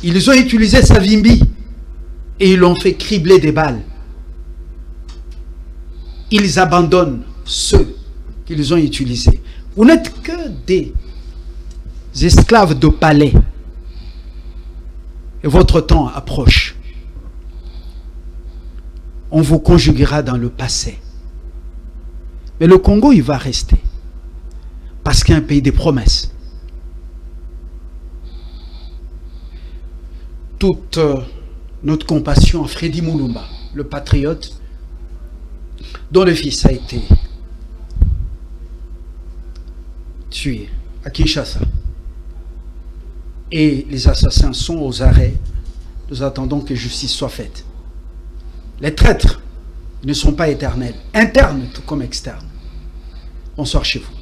Ils ont utilisé Savimbi et ils l'ont fait cribler des balles. Ils abandonnent ceux qu'ils ont utilisés. Vous n'êtes que des esclaves de palais. Et votre temps approche. On vous conjuguera dans le passé. Mais le Congo, il va rester. Parce qu'il y a un pays des promesses. Toute notre compassion à Freddy Mulumba, le patriote, dont le fils a été tué à Kinshasa. Et les assassins sont aux arrêts. Nous attendons que justice soit faite. Les traîtres ne sont pas éternels, internes tout comme externes. Bonsoir chez vous.